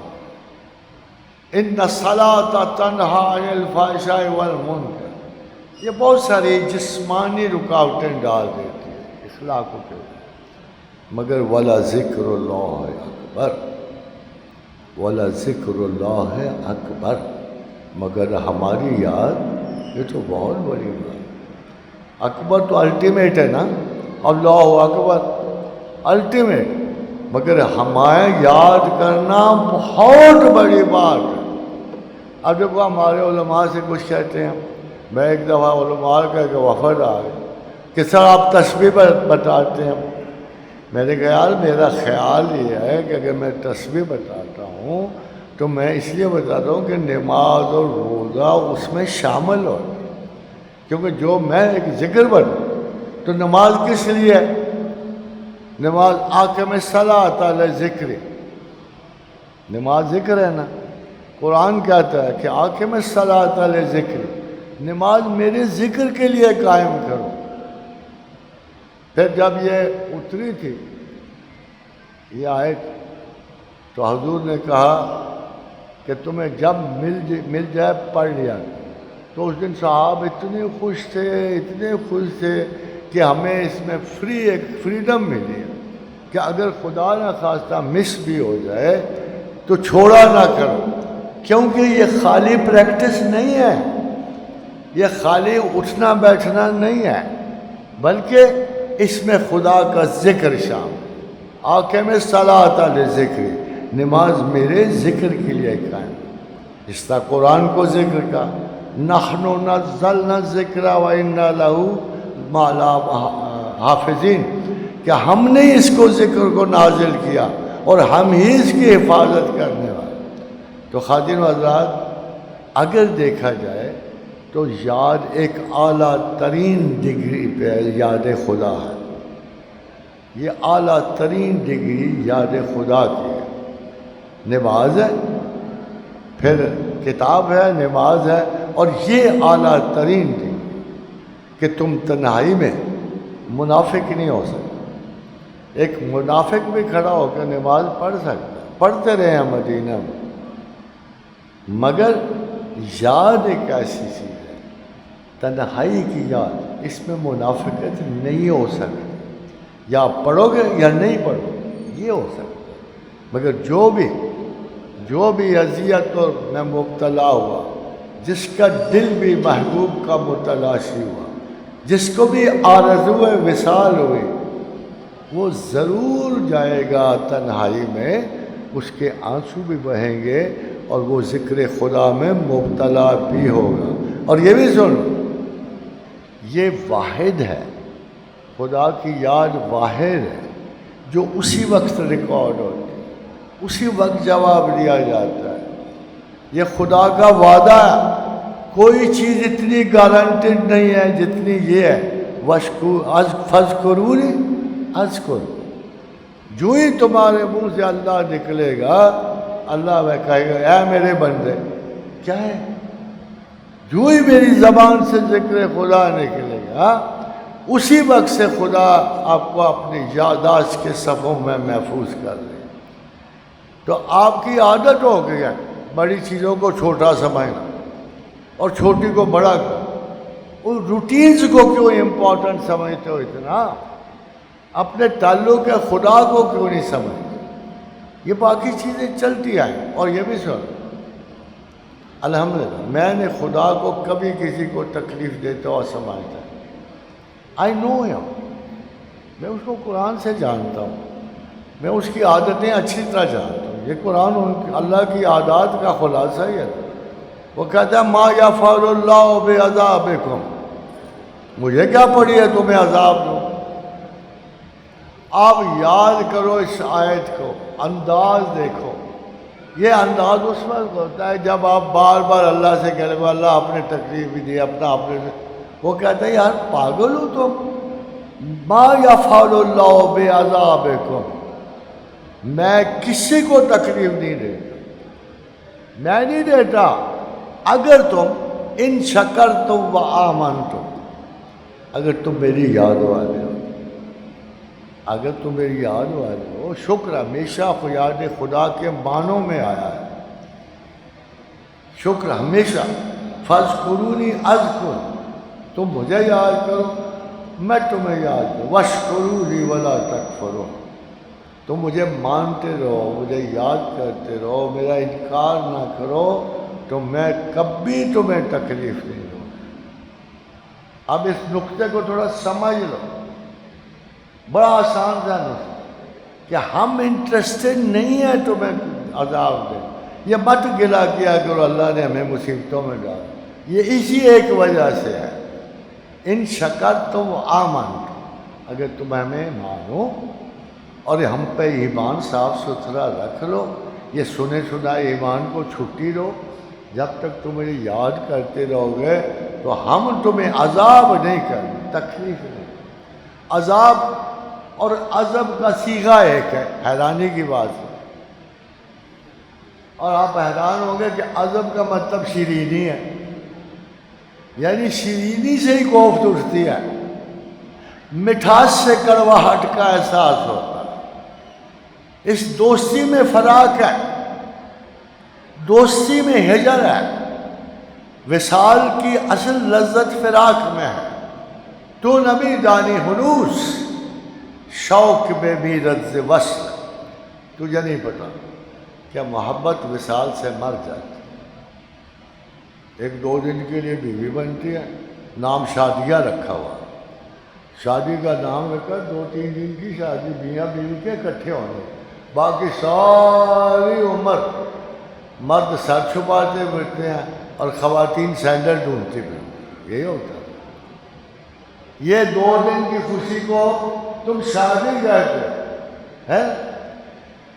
ان الصلاۃ تنہی عن الفحشاء والمنکر. یہ بہت ساری جسمانی رکاوٹیں ڈال دیتی ہے اخلاق کے. مگر ولا ذکر اللہ اکبر، ولا ذکر اللہ اکبر، مگر ہماری یاد یہ تو بہت بڑی بات. اکبر تو الٹیمیٹ ہے نا، اللہ اکبر الٹیمیٹ، مگر ہمیں یاد کرنا بہت بڑی بات ہے. اب دیکھو ہمارے علماء سے کچھ کہتے ہیں. میں ایک دفعہ علماء کا ایک وفد آ گئے کہ سر آپ تسبیح بتاتے ہیں. میں نے کہا یار میرا خیال یہ ہے کہ اگر میں تسبیح بتاتا ہوں تو میں اس لیے بتاتا ہوں کہ نماز اور روزہ اس میں شامل ہو، کیونکہ جو میں ایک ذکر بتا تو نماز کس لیے ہے؟ نماز حاکم الصلاۃ علی ذکر، نماز ذکر ہے نا. قرآن کہتا ہے کہ حاکم الصلاۃ علی ذکر، نماز میرے ذکر کے لیے قائم کرو. پھر جب یہ اتری تھی یہ آیت تو حضور نے کہا کہ تمہیں جب مل جائے پڑھ لیا. تو اس دن صحاب اتنے خوش تھے کہ ہمیں اس میں ایک فریڈم ملی ہے کہ اگر خدا نہ خواستہ مس بھی ہو جائے تو چھوڑا نہ کرو، کیونکہ یہ خالی پریکٹس نہیں ہے، یہ خالی اٹھنا بیٹھنا نہیں ہے، بلکہ اس میں خدا کا ذکر شامل. حاکم الصلاۃ علی ذکر، نماز میرے ذکر کے لیے قائم. اس طرح قرآن کو ذکر کا نحن نزلنا الذکر وإنا لہ مالا حافظین، کہ ہم نے اس کو ذکر کو نازل کیا اور ہم ہی اس کی حفاظت کرنے والے۔ تو خادم حضرات، اگر دیکھا جائے تو یاد ایک اعلیٰ ترین ڈگری پہ یاد خدا ہے، یہ اعلیٰ ترین ڈگری یاد خدا کی ہے۔ نماز ہے، پھر کتاب ہے، نماز ہے، اور یہ اعلیٰ ترین ڈگری کہ تم تنہائی میں منافق نہیں ہو سکتے۔ ایک منافق بھی کھڑا ہو کے نماز پڑھ سکتا ہے، پڑھتے رہے ہیں مدینہ میں، مگر یاد ایک ایسی چیز ہے، تنہائی کی یاد، اس میں منافقت نہیں ہو سکتی، یا پڑھو گے یا نہیں پڑھو گے، یہ ہو سکتا ہے۔ مگر جو بھی اذیت میں مبتلا ہوا، جس کا دل بھی محبوب کا متلاشی ہوا، جس کو بھی آرزو وصال ہوئی، وہ ضرور جائے گا تنہائی میں، اس کے آنسو بھی بہیں گے اور وہ ذکر خدا میں مبتلا بھی ہوگا۔ اور یہ بھی سن، یہ واحد ہے، خدا کی یاد واحد ہے، جو اسی وقت ریکارڈ ہوتی ہے، اسی وقت جواب دیا جاتا ہے۔ یہ خدا کا وعدہ ہے، کوئی چیز اتنی گارنٹیڈ نہیں ہے جتنی یہ ہے، فَاذْكُرُونِي اذکر۔ جو ہی تمہارے منہ سے اللہ نکلے گا، اللہ میں کہے گا اے میرے بندے، کیا ہے؟ جو ہی میری زبان سے ذکر خدا نکلے گا، اسی وقت سے خدا آپ کو اپنی یادداشت کے صفحوں میں محفوظ کر لے۔ تو آپ کی عادت ہو گئی ہے بڑی چیزوں کو چھوٹا سمجھنا اور چھوٹی کو بڑا کرنا۔ ان روٹینز کو کیوں امپورٹنٹ سمجھتے ہو اتنا؟ اپنے تعلق خدا کو کیوں نہیں سمجھتے؟ یہ باقی چیزیں چلتی آئیں۔ اور یہ بھی سن، الحمدللہ میں نے خدا کو کبھی کسی کو تکلیف دیتا ہوا سمجھتا ہے۔ آئی نو ہم، میں اس کو قرآن سے جانتا ہوں، میں اس کی عادتیں اچھی طرح جانتا ہوں۔ یہ قرآن اللہ کی عادات کا خلاصہ ہی ہے۔ وہ کہتا ہے ما یفعل اللہ بعذابکم، مجھے کیا پڑی ہے تمہیں عذاب دوں؟ آپ یاد کرو اس آیت کو، انداز دیکھو۔ یہ انداز اس وقت ہوتا ہے جب آپ بار بار اللہ سے کہہ رہے اللہ آپ نے تکلیف بھی دی، اپنا وہ کہتا ہے یار پاگل ہو تم، ما یفعل اللہ بعذابکم، میں کسی کو تکلیف نہیں دیتا، میں نہیں دیتا اگر تم ان شکرتم و آمنتم، اگر تم میری یاد والے ہو، اگر تم میری یاد والے ہو۔ شکر ہمیشہ یاد خدا کے معنوں میں آیا ہے، شکر ہمیشہ فاذکرونی اذکر، تم مجھے یاد کرو میں تمہیں یاد کروں، واشکروا لی ولا تکفرون، تم مجھے مانتے رہو، مجھے یاد کرتے رہو، میرا انکار نہ کرو تو میں کبھی تمہیں تکلیف نہیں دوں۔ اب اس نقطے کو تھوڑا سمجھ لو، بڑا آسان سا نقطہ کہ ہم انٹرسٹڈ نہیں ہیں تمہیں عذاب دیں۔ یہ مت گلا کیا کرو اللہ نے ہمیں مصیبتوں میں ڈالا، یہ اسی ایک وجہ سے ہے، ان شکرتم و آمنتم، اگر تم ہمیں مانو اور ہم پہ ایمان صاف ستھرا رکھ لو، یہ سنے سنائے ایمان کو چھٹی رہو، جب تک تم مجھے یاد کرتے رہو گے تو ہم تمہیں عذاب نہیں کریں، تکلیف نہیں۔ عذاب اور عذاب کا صیغہ ایک ہے، حیرانی کی بات ہے، اور آپ حیران ہوں گے کہ عذاب کا مطلب شیرینی ہے، یعنی شیرینی سے ہی کوفت اٹھتی ہے، مٹھاس سے کڑواہٹ کا احساس ہوتا ہے۔ اس دوستی میں فراق ہے، دوستی میں ہجر ہے، وصال کی اصل لذت فراق میں ہے۔ تو نبی دانی ہنوس، شوق میں بھی رد وصل، تجھے نہیں پتا کیا محبت وصال سے مر جاتی، ایک دو دن کے لیے بیوی بنتی ہے، نام شادیہ رکھا ہوا، شادی کا نام رکھا، 2-3 دن کی شادی، میاں بیوی کے اکٹھے ہونے، باقی ساری عمر مرد سر چھپاتے پھرتے ہیں اور خواتین سینڈل ڈھونڈتی پھرتی، یہی ہوتا ہے۔ یہ 2 دن کی خوشی کو تم شادی کہتے ہیں؟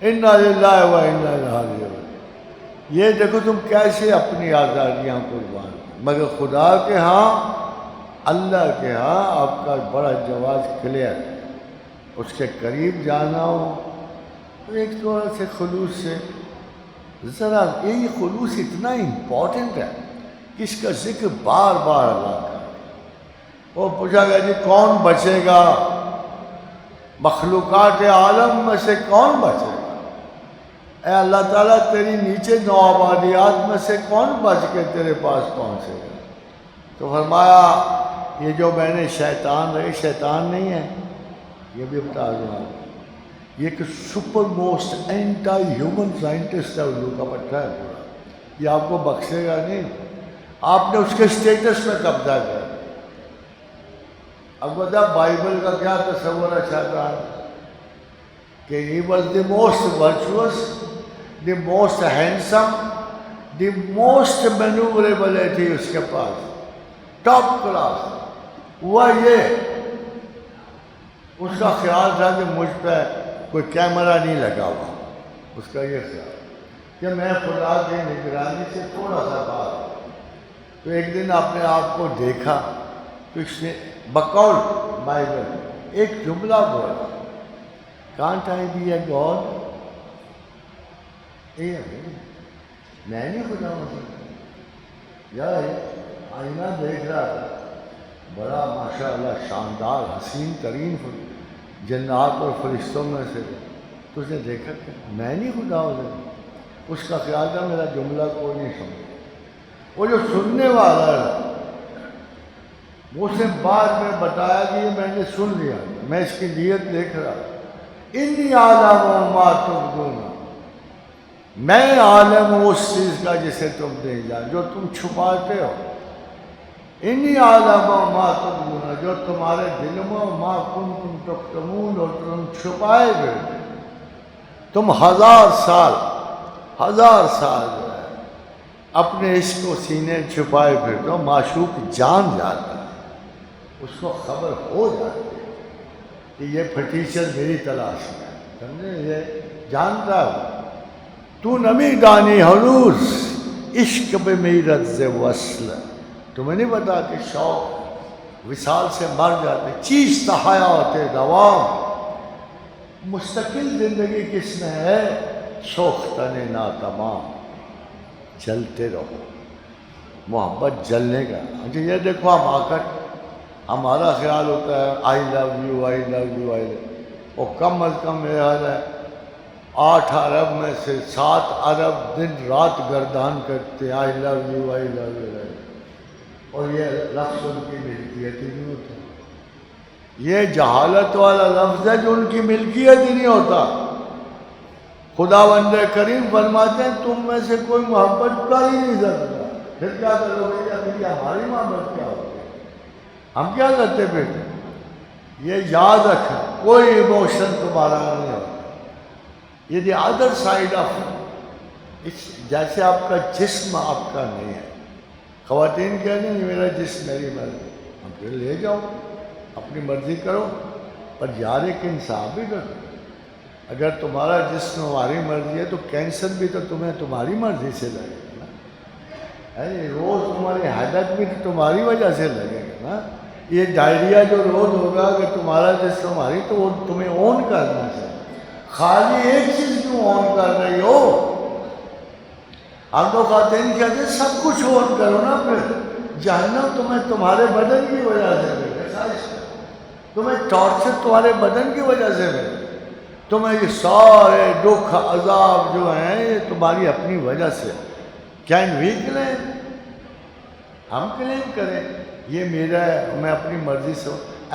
انا للہ و انا الیہ راجعون۔ یہ دیکھو تم کیسے اپنی آزادیاں قربان، مگر خدا کے ہاں، اللہ کے ہاں آپ کا بڑا جواز کلیئر ہے۔ اس کے قریب جانا ہو تو ایک تھوڑا سے خلوص سے، ذرا یہ خلوص اتنا امپورٹنٹ ہے کہ اس کا ذکر بار بار اللہ کا۔ وہ پوچھا گیا جی کون بچے گا، مخلوقات عالم میں سے کون بچے گا؟ اے اللہ تعالیٰ تیری نیچے 9 آبادیات میں سے کون بچ کے تیرے پاس پہنچے گا؟ تو فرمایا یہ جو میں نے شیطان رہے، شیطان نہیں ہے، یہ بھی بتا دوں آپ، یہ ایک super most anti human scientist ہے، اردو کا پٹھا ہے پورا، یہ آپ کو بخشے گا نہیں، آپ نے اس کے اسٹیٹس میں قبضہ کیا۔ اب بتا بائبل کا کیا تصور ہے شیطان، کہ he was the most virtuous, the most handsome, the most maneuverability اس کے پاس، ٹاپ کلاس۔ ہوا یہ، اس کا خیال تھا کہ مجھ پہ کوئی کیمرہ نہیں لگا ہوا، اس کا یہ خیال کہ میں خدا کی نگرانی سے تھوڑا سا بات۔ تو ایک دن آپ نے آپ کو دیکھا تو اس نے بقول بائبل ایک جملہ بولا، can't I be a God? میں نہیں خدا ہو سکتا۔ یار آئینہ دیکھ رہا تھا، بڑا ماشاء اللہ شاندار حسین ترین جنات اور فرشتوں میں سے، تو اس نے دیکھا کہ میں نہیں خدا ہو سکتا۔ اس کا خیال تھا میرا جملہ کوئی نہیں سمجھا۔ وہ جو سننے والا ہے اسے بعد میں بتایا کہ یہ میں نے سن لیا، میں اس کی نیت دیکھ رہا، انی عالم ما تبدون، میں عالم ہوں اس چیز کا جسے تم نہیں جان، جو تم چھپاتے ہو، انی عالم ما تبدون، جو تمہارے دل میں، ما کنتم تکتمون، اور تم چھپائے گئے، تم 1000 سال جو ہے اپنے عشق کو سینے چھپائے پھرتے ہو، معشوق جان جاتا ہے، اس کو خبر ہو جاتی ہے کہ یہ پھٹیچر میری تلاش میں ہے، سمجھے، یہ جانتا ہے۔ تو نمی دانی ہنوز عشق بے میرت وصل، تمہیں نہیں پتا کہ شوق وصال سے مر جاتے، چیز حیات دوام، مستقل زندگی کس میں ہے، سوختن ناتمام، جلتے رہو، محبت جلنے کا۔ اچھا یہ دیکھو ہم آ کر ہمارا خیال ہوتا ہے آئی love you I love you آئی لو، اور کم از کم میرا خیال ہے 8 ارب میں سے 7 ارب دن رات گردان کرتے آئی love you I love you, اور یہ لفظ ان کی ملکیت ہی نہیں ہوتا، یہ جہالت والا لفظ ہے جو ان کی ملکیت ہی نہیں ہوتا۔ خداوند کریم فرماتے ہیں تم میں سے کوئی محبت کر ہی نہیں سکتا، پھر کیا کرو گے، یا پھر ہماری محبت کیا ہوگی، ہم کیا کرتے بیٹے؟ یہ یاد رکھ، کوئی ایموشن تمہارا نہیں ہوتا، یہ دی ادر سائڈ آف، جیسے آپ کا جسم آپ کا نہیں ہے۔ خواتین کہہ دیں میرا جسم میری مرضی، ہم پھر لے جاؤ اپنی مرضی کرو، پر یار ایک انصاف بھی کرو، اگر تمہارا جسم ہماری مرضی ہے تو کینسر بھی تو تمہیں تمہاری مرضی سے لگے گا نا، روز تمہاری حالت بھی تو تمہاری وجہ سے لگے گا نا، یہ ڈائریا جو روز ہوگا اگر تمہارا جسم ہماری تو وہ تمہیں اون کرنا چاہیے، خالی ایک چیز کیوں اون کر رہی ہو؟ ہم تو خواتین کہتے ہیں سب کچھ اون کرو نا، پھر جہنم تمہیں تمہارے بدن کی وجہ سے ملے، تمہیں ٹارچر تمہارے بدن کی وجہ سے ملے، تمہیں یہ سارے دکھ عذاب جو ہیں یہ تمہاری اپنی وجہ سے۔ کین وی کلیم، ہم کلیم کریں یہ میرا ہے، میں اپنی مرضی سے،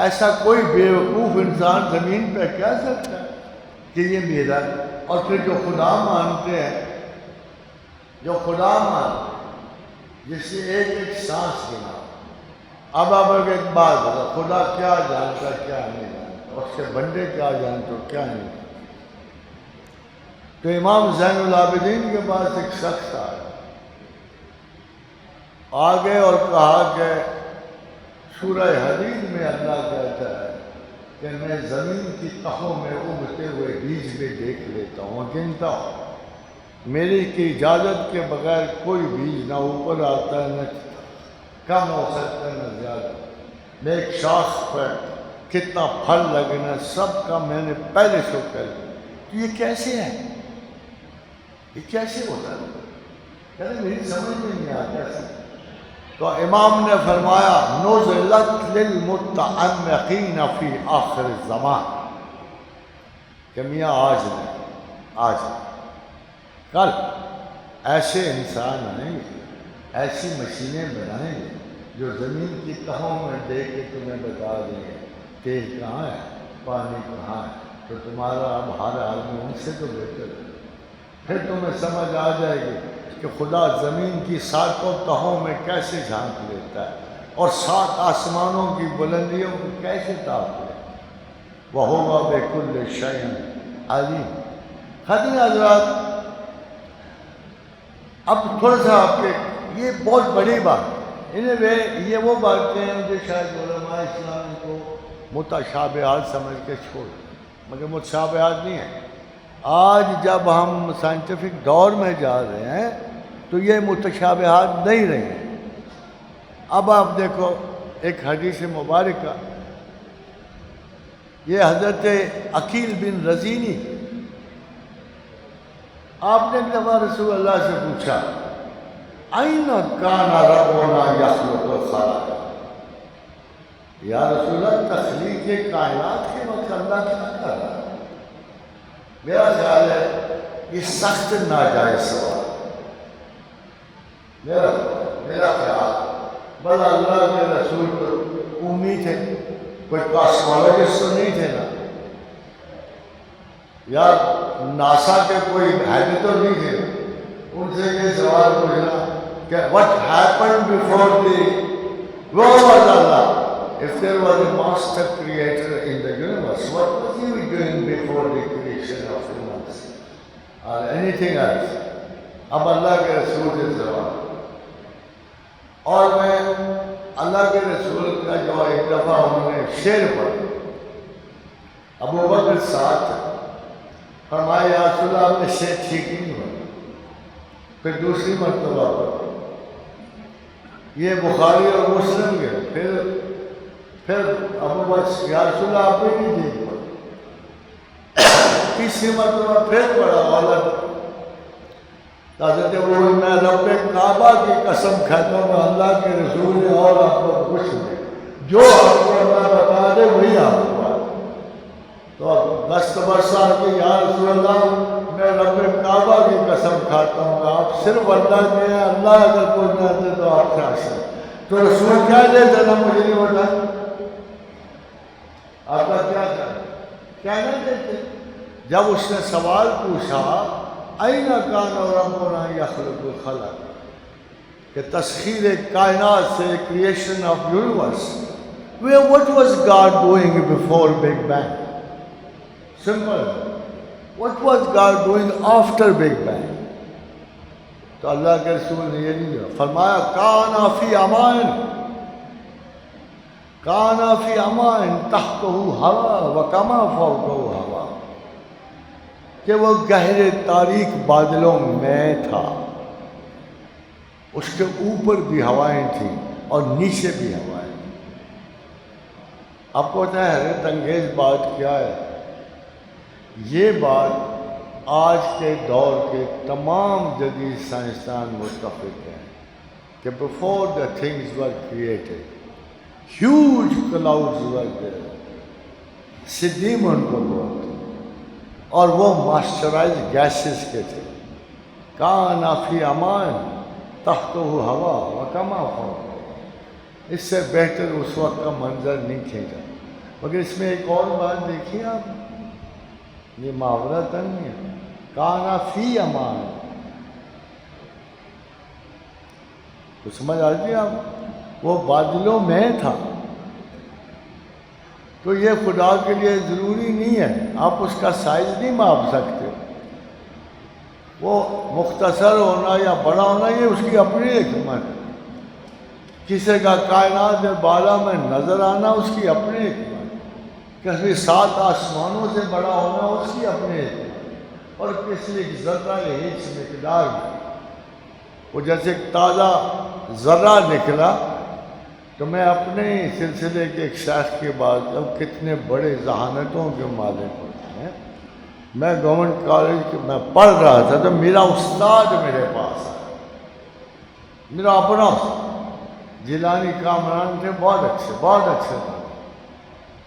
ایسا کوئی بیوقوف انسان زمین پہ کہہ سکتا ہے کہ یہ میرا ہے؟ اور پھر جو خدا مانتے ہیں، جو خدا مانتے جس سے ایک ایک سانس گنا، اب آپ ایک بات بتا، خدا کیا جانتا کیا نہیں جانتا، اس کے بندے کیا جانتے کیا نہیں جانتے۔ تو امام زین العابدین کے پاس ایک شخص آیا، آگے اور کہا کہ سورہ حدید میں اللہ کہتا ہے کہ میں زمین کی تہوں میں اگتے ہوئے بیج بھی دیکھ لیتا ہوں، گنتا ہوں، میری کی اجازت کے بغیر کوئی بیج نہ اوپر آتا ہے، نہ کم ہو سکتا ہے، نہ زیادہ۔ میں ایک شاخ پر کتنا پھل لگنا سب کا میں نے پہلے سے کر لیا۔ تو یہ کیسے ہے؟ یہ کیسے ہوتا ہے؟ کہتے میری سمجھ میں نہیں آتا ہے۔ تو امام نے فرمایا نزلت للمتعمقین فی آخر الزمان، کہ میاں آج نہیں، آج کل ایسے انسان آئیں گے، ایسی مشینیں بنائیں گے جو زمین کی تہوں میں دیکھ کے تمہیں بتا دیں گے تیل کہاں ہے، پانی کہاں ہے، تو تمہارا اب ہر آدمی ان سے تو بہتر ہے۔ پھر تمہیں سمجھ آ جائے گی کہ خدا زمین کی ساتوں تہوں میں کیسے جھانک لیتا ہے اور 7 آسمانوں کی بلندیوں کو کیسے تاپ لیتا ہے۔ وَهُوَ بِكُلِّ شَيْءٍ عَلِيمٌ۔ خادم حضرات، اب تھوڑا سا آپ کے یہ بہت بڑی بات، یہ وہ باتیں ہیں جو شاید علماء اسلام کو متشابہات سمجھ کے چھوڑ، مگر متشابہات نہیں ہیں۔ آج جب ہم سائنٹیفک دور میں جا رہے ہیں تو یہ متشابہات نہیں رہی ہیں۔ اب آپ دیکھو ایک حدیث مبارکہ، یہ حضرت عقیل بن رزینی، آپ نے ایک دفعہ رسول اللہ سے پوچھا اَيْنَ كَانَ رَبُّنَا يَخْلُقُ الْخَلَقَ، یا رسول اللہ تخلیق کائنات کے وقت اللہ کیا کر رہا ہے؟ میرا خیال ہے یہ سخت ناجائز سوال، میرا خیال، بل اللہ کے رسول تو امید ہے، کوئی کاسمولوجسٹ تو نہیں تھے نا، یا ناسا کے کوئی ہیڈ تو نہیں تھے، ان سے یہ سوال پوچھنا کہ what happened before the where was Allah? If there was a master creator in the universe, what was he doing before the creation of humans or anything else? اب اللہ کے رسول سے سوال، اور میں اللہ کے رسول کا جو ایک دفعہ انہوں نے شعر پڑھا، ابو بکر ساتھ فرمایا یا رسول اللہ آپ نے شعر ٹھیک نہیں ہوا، پھر دوسری مرتبہ پڑھا، یہ بخاری اور مسلم کے، پھر ابو بکر یا رسول اللہ آپ نے نہیں ٹھیک پڑھا، تیسری مرتبہ پھر پڑھا، غلط۔ حضرت وہ میں رب کعبہ کی قسم کھاتا ہوں اللہ کے رسول نے اور آپ کو کچھ نہیں، جو آپ کو اللہ بتا دے وہی آپ کو بات۔ تو دست برسا کہ یا رسول اللہ میں رب کعبہ کی قسم کھاتا ہوں آپ صرف اللہ کے ہیں، اللہ اگر کوئی نہ دے تو آپ کیا سکتے؟ تو رسول کیا دیتا نا مجھے نہیں بتا، آپ کا کیا نہیں دیتے؟ جب اس نے سوال پوچھا اَيْنَ كَانَ رَبُّنَا يَخْلُقُ الْخَلَقَ، کہ تسخیر کائنات سے creation of universe, what was God doing before Big Bang? Simple. What was God doing after Big Bang? تو اللہ کے رسول نے یہ نہیں کہا، فرمایا کَانَ فِي أَمَانٍ تَحْتَهُ هَوَىٰ وَكَمَا فَوْقَهُ هَوَىٰ، کہ وہ گہرے تاریک بادلوں میں تھا، اس کے اوپر بھی ہوائیں تھیں اور نیچے بھی ہوائیں تھیں۔ آپ کو پتہ ہے حیرت انگیز بات کیا ہے؟ یہ بات آج کے دور کے تمام جدید سائنسدان متفق ہیں کہ before the things were created huge clouds were there، صدیم ان کو بولتے، اور وہ ماسچرائز گیسز کے تھے۔ کان فی امان تحتہ ہوا وکما فوق، اس سے بہتر اس وقت کا منظر نہیں کھینچا۔ مگر اس میں ایک اور بات دیکھیے آپ، یہ محاورہ تن نہیں ہے، کان فی امان، تو سمجھ آتی آپ، وہ بادلوں میں تھا۔ تو یہ خدا کے لیے ضروری نہیں ہے، آپ اس کا سائز نہیں ماپ سکتے، وہ مختصر ہونا یا بڑا ہونا یہ اس کی اپنی حکمت ہے۔ کسی کا کائنات میں بالا میں نظر آنا اس کی اپنی حکمت، کسی 7 آسمانوں سے بڑا ہونا اس کی اپنی حکمت، اور کسی ایک ذرہ ہیچ مقدار میں وہ جیسے ایک تازہ ذرہ نکلا، تو میں اپنے سلسلے کے ایک شیخ کی بات کروں، کتنے بڑے ذہانتوں کے مالک ہوتے ہیں۔ میں گورنمنٹ کالج میں پڑھ رہا تھا تو میرا استاد میرے پاس آیا، میرا اپنا جیلانی کامران تھے، بہت اچھے تھے۔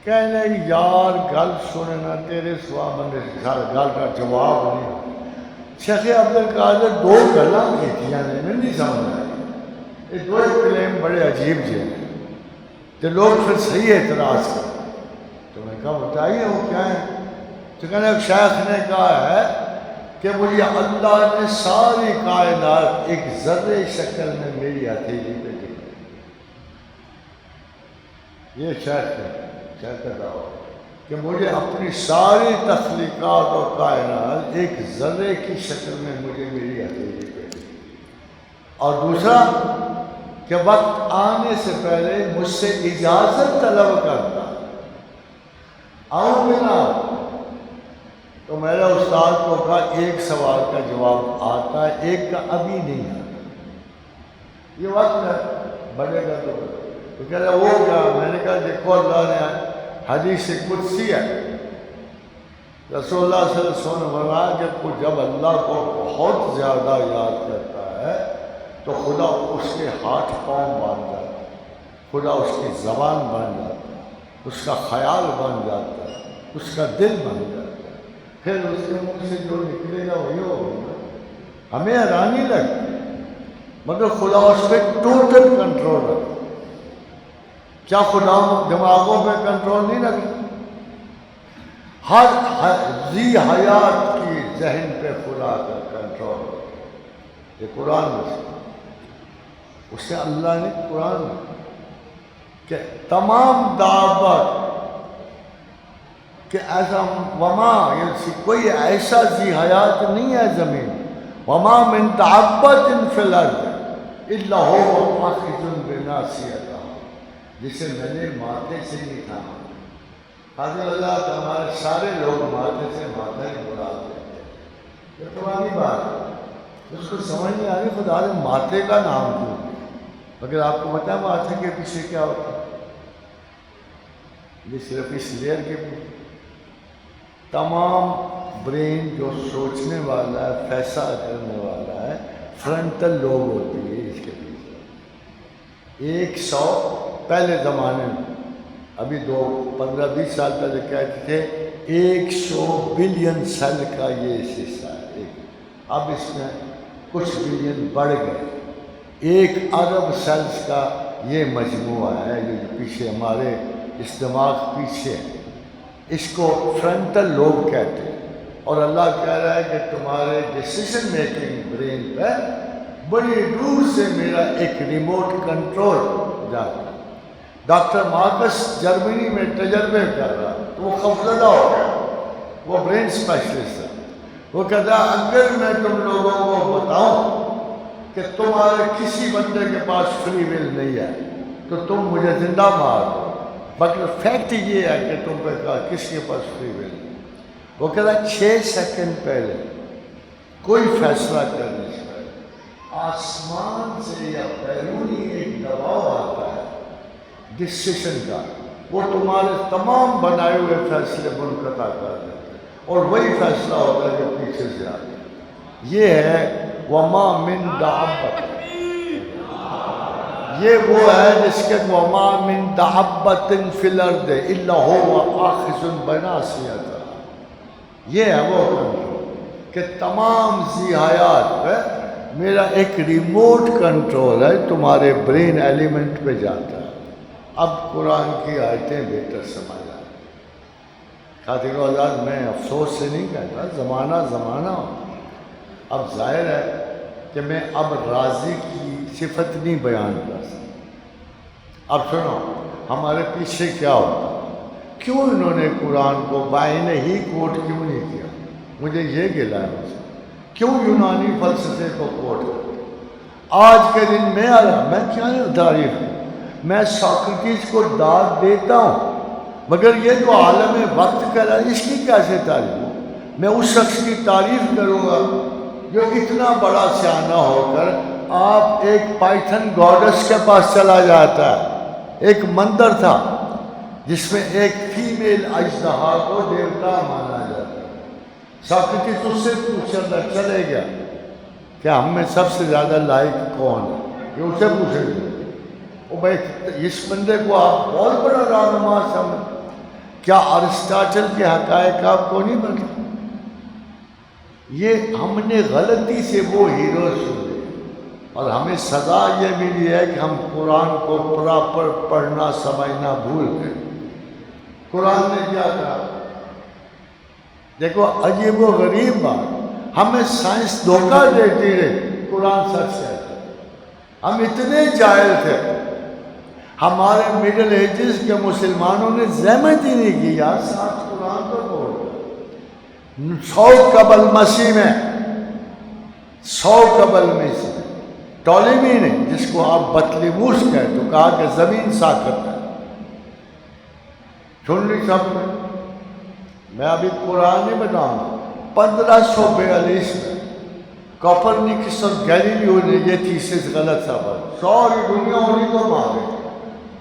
کہنے لگے یار گل سننا تیرے سوا بندے گل کا جواب نہیں۔ شیخ عبدالقادر 2 گلاں کیتیاں نے، میں نہیں سمجھ آئی، یہ 2 کلیم بڑے عجیب جے ہیں، تو لوگ پھر صحیح اعتراض کرتے۔ تو میں کہا بتائیے وہ کیا ہے؟ تو کہنے شیخ نے کہا ہے کہ مجھے اللہ نے ساری کائنات ایک ذرے شکل میں میری ہتھیلی پہ دکھائی۔ یہ شیخ ہے، شیخ کا دعویٰ کہ مجھے اپنی ساری تخلیقات اور کائنات ایک ذرے کی شکل میں مجھے میری ہتھیلی پہ دکھائی۔ اور دوسرا کہ وقت آنے سے پہلے مجھ سے اجازت طلب کرتا آؤں بنا، تو میرے استاد کو کہا ایک سوال کا جواب آتا ہے، ایک کا ابھی نہیں آتا، یہ وقت ہے بڑھے گا تو کہہ رہا وہ کیا؟ میں نے کہا دیکھو اللہ نے حدیث قدسی ہے، رسول اللہ صلی اللہ علیہ وسلم نے فرمایا کہ جب اللہ کو بہت زیادہ یاد کرتا ہے تو خدا اس کے ہاتھ پاؤں بن جاتا ہے، خدا اس کی زبان بن جاتا ہے، اس کا خیال بن جاتا ہے، اس کا دل بن جاتا ہے، پھر اس کے منہ سے جو نکلے گا وہی ہوگا۔ ہمیں حیرانی لگتی ہے مگر خدا اس پہ ٹوٹل کنٹرول رکھتا ہے۔ کیا خدا دماغوں پہ کنٹرول نہیں رکھتا؟ ہر ذی حیات کی ذہن پہ خدا کا کنٹرول ہے۔ یہ قرآن میں اسے اللہ نے قرآن میں کہ تمام دعوت کہ ایسا وما کوئی ایسا ذی حیات نہیں ہے زمین، وما من دابۃ فی الارض الا هو آخذ بناصیتہا، جسے میں نے ماتھے سے نہیں تھاما۔ حضرت اللہ ہمارے سارے لوگ ماتھے سے ماتھا ہی بلا دیتے ہیں، یہ پرانی بات ہے، اس کو سمجھ نہیں آ رہی خدا نے ماتھے کا نام کیوں دیا۔ اگر آپ کو پتہ ہے ماتھے کے پیچھے کیا ہوتا ہے؟ یہ صرف اس لیئر کے پیچھے تمام برین جو سوچنے والا ہے، فیصلہ کرنے والا ہے، فرنٹل لوب ہوتی ہے اس کے پیچھے۔ 100 پہلے زمانے میں، ابھی 15-20 سال پہلے کہتے تھے 100 بلین سیل کا یہ حصہ ہے، اب اس میں کچھ بلین بڑھ گئے، 1 ارب سیلز کا یہ مجموعہ ہے جو پیچھے ہمارے اس دماغ پیچھے ہے، اس کو فرنٹل لوب کہتے ہیں۔ اور اللہ کہہ رہا ہے کہ تمہارے ڈیسیژن میکنگ برین پہ بڑی دور سے میرا ایک ریموٹ کنٹرول جاتا ہے۔ ڈاکٹر مارکس جرمنی میں تجربے کر رہا تو وہ خوفزدہ ہو گیا، وہ برین اسپیشلسٹ ہے، وہ کہتا ہے اگر میں تم لوگوں کو بتاؤں کہ تمہارے کسی بندے کے پاس فری ول نہیں ہے تو تم مجھے زندہ مار دو، مگر فیکٹ یہ ہے کہ تم پہ کہا کس کے پاس فری ول نہیں۔ وہ کہتا ہے 6 سیکنڈ پہلے کوئی فیصلہ کرنے سے پہلے آسمان سے یا بیرونی ایک دباؤ آتا ہے ڈسیشن کا، وہ تمہارے تمام بنائے ہوئے فیصلے منقطع کر دیتے ہیں، اور وہی فیصلہ ہوتا ہے جو پیچھے سے آتا ہے۔ یہ ہے وما من دابۃ، یہ وہ ہے جس کے وما من دابۃ فی الارض الا هو آخذ بناصیتہا، یہ ہے وہ کنٹرول کہ تمام ذی حیات پہ میرا ایک ریموٹ کنٹرول ہے، تمہارے برین ایلیمنٹ پہ جاتا ہے۔ اب قرآن کی آیتیں بہتر سمجھ آئیں۔ خاطر آزاد میں افسوس سے نہیں کہتا، زمانہ ہوتا۔ اب ظاہر ہے کہ میں اب راضی کی صفت نہیں بیان کر سکتا۔ اب سنو ہمارے پیچھے کیا ہوتا، کیوں انہوں نے قرآن کو بائن ہی کوٹ کیوں نہیں کیا؟ مجھے یہ گلا ہے مجھے، کیوں یونانی فلسفے کو کوٹ کرتے؟ آج کے دن میں آ رہا، میں کیا تعریف ہوں، میں ساکریٹس کو داد دیتا ہوں، مگر یہ جو عالم وقت کر رہا ہے اس کی کیسے تعریف ہو؟ میں اس شخص کی تعریف کروں گا جو اتنا بڑا سیانہ ہو کر آپ ایک پائتھن گاڈس کے پاس چلا جاتا ہے۔ ایک مندر تھا جس میں ایک فیمیل اژدہا کو دیوتا مانا جاتا ہے۔ ساکریٹس اس سے پوچھتا چلے گیا کہ ہم میں سب سے زیادہ لائق کون ہے، یہ اسے پوچھے گا۔ او بھائی اس بندے کو آپ بہت بڑا رہنما سمجھ، کیا ارسطاٹل کے حقائق آپ کو نہیں پتا؟ یہ ہم نے غلطی سے وہ ہیرو سنے اور ہمیں سزا یہ ملی ہے کہ ہم قرآن کو پراپر پڑھنا سمجھنا بھول گئے۔ قرآن نے کیا کہا؟ دیکھو عجیب و غریب بات، ہمیں سائنس دھوکہ دیتی رہی، قرآن سچ کہتا ہے۔ ہم اتنے جاہل تھے، ہمارے مڈل ایجز کے مسلمانوں نے زحمت ہی نہیں کی یار ساتھ قرآن کو بول 100 قبل مسیح میں 100 قبل مسیح میں ٹولمی نے، جس کو آپ بطلیموس کہتے تو کہا کہ زمین ساکت ہے۔ سن لی سب نے؟ میں ابھی قرآن نہیں بتاؤں گا۔ 1542 میں کوپرنیکس اور گیلیلیو نے یہ تھیسس غلط ثابت، ساری دنیا انہیں کو مار رہی،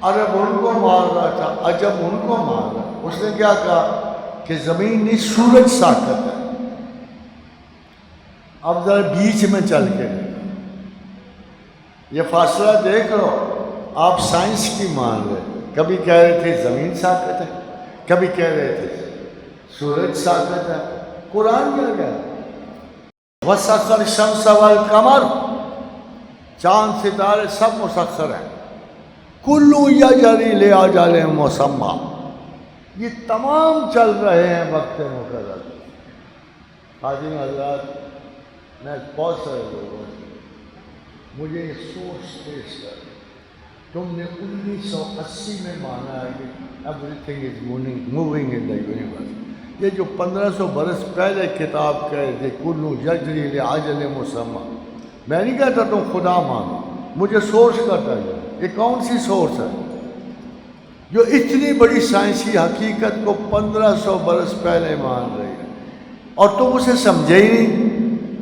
عرب ان کو مار رہا تھا، عجب ان کو مار رہا۔ اس نے کیا کہا کہ زمین نہیں سورج ساکت ہے۔ اب ذرا بیچ میں چل کے یہ فاصلہ دیکھ لو، آپ سائنس کی مان رہے، کبھی کہہ رہے تھے زمین ساکت ہے، کبھی کہہ رہے تھے سورج ساکت ہے۔ قرآن کیا کہہ رہا ہے؟ وَسَخَّرَ الشَّمْسَ وَالْقَمَرَ، چاند ستارے سب مسخر ہیں، کُلٌّ یجری لِأَجَلٍ مُّسَمًّى، یہ تمام چل رہے ہیں وقت مقرر۔ حاضرین حضرات، میں بہت سارے لوگوں سے مجھے یہ سوچ پیش کر، تم نے 1980 میں مانا ہے کہ every thing is moving in the universe. یہ جو 1500 برس پہلے کتاب کہے تھے کُلٌّ یجری لِأَجَلٍ مُّسَمًّى، میں نہیں کہتا تم خدا مانو، مجھے سورس کرتا ہے۔ یہ کون سی سورس ہے جو اتنی بڑی سائنسی حقیقت کو 1500 برس پہلے مان رہی ہے اور تم اسے سمجھے ہی نہیں؟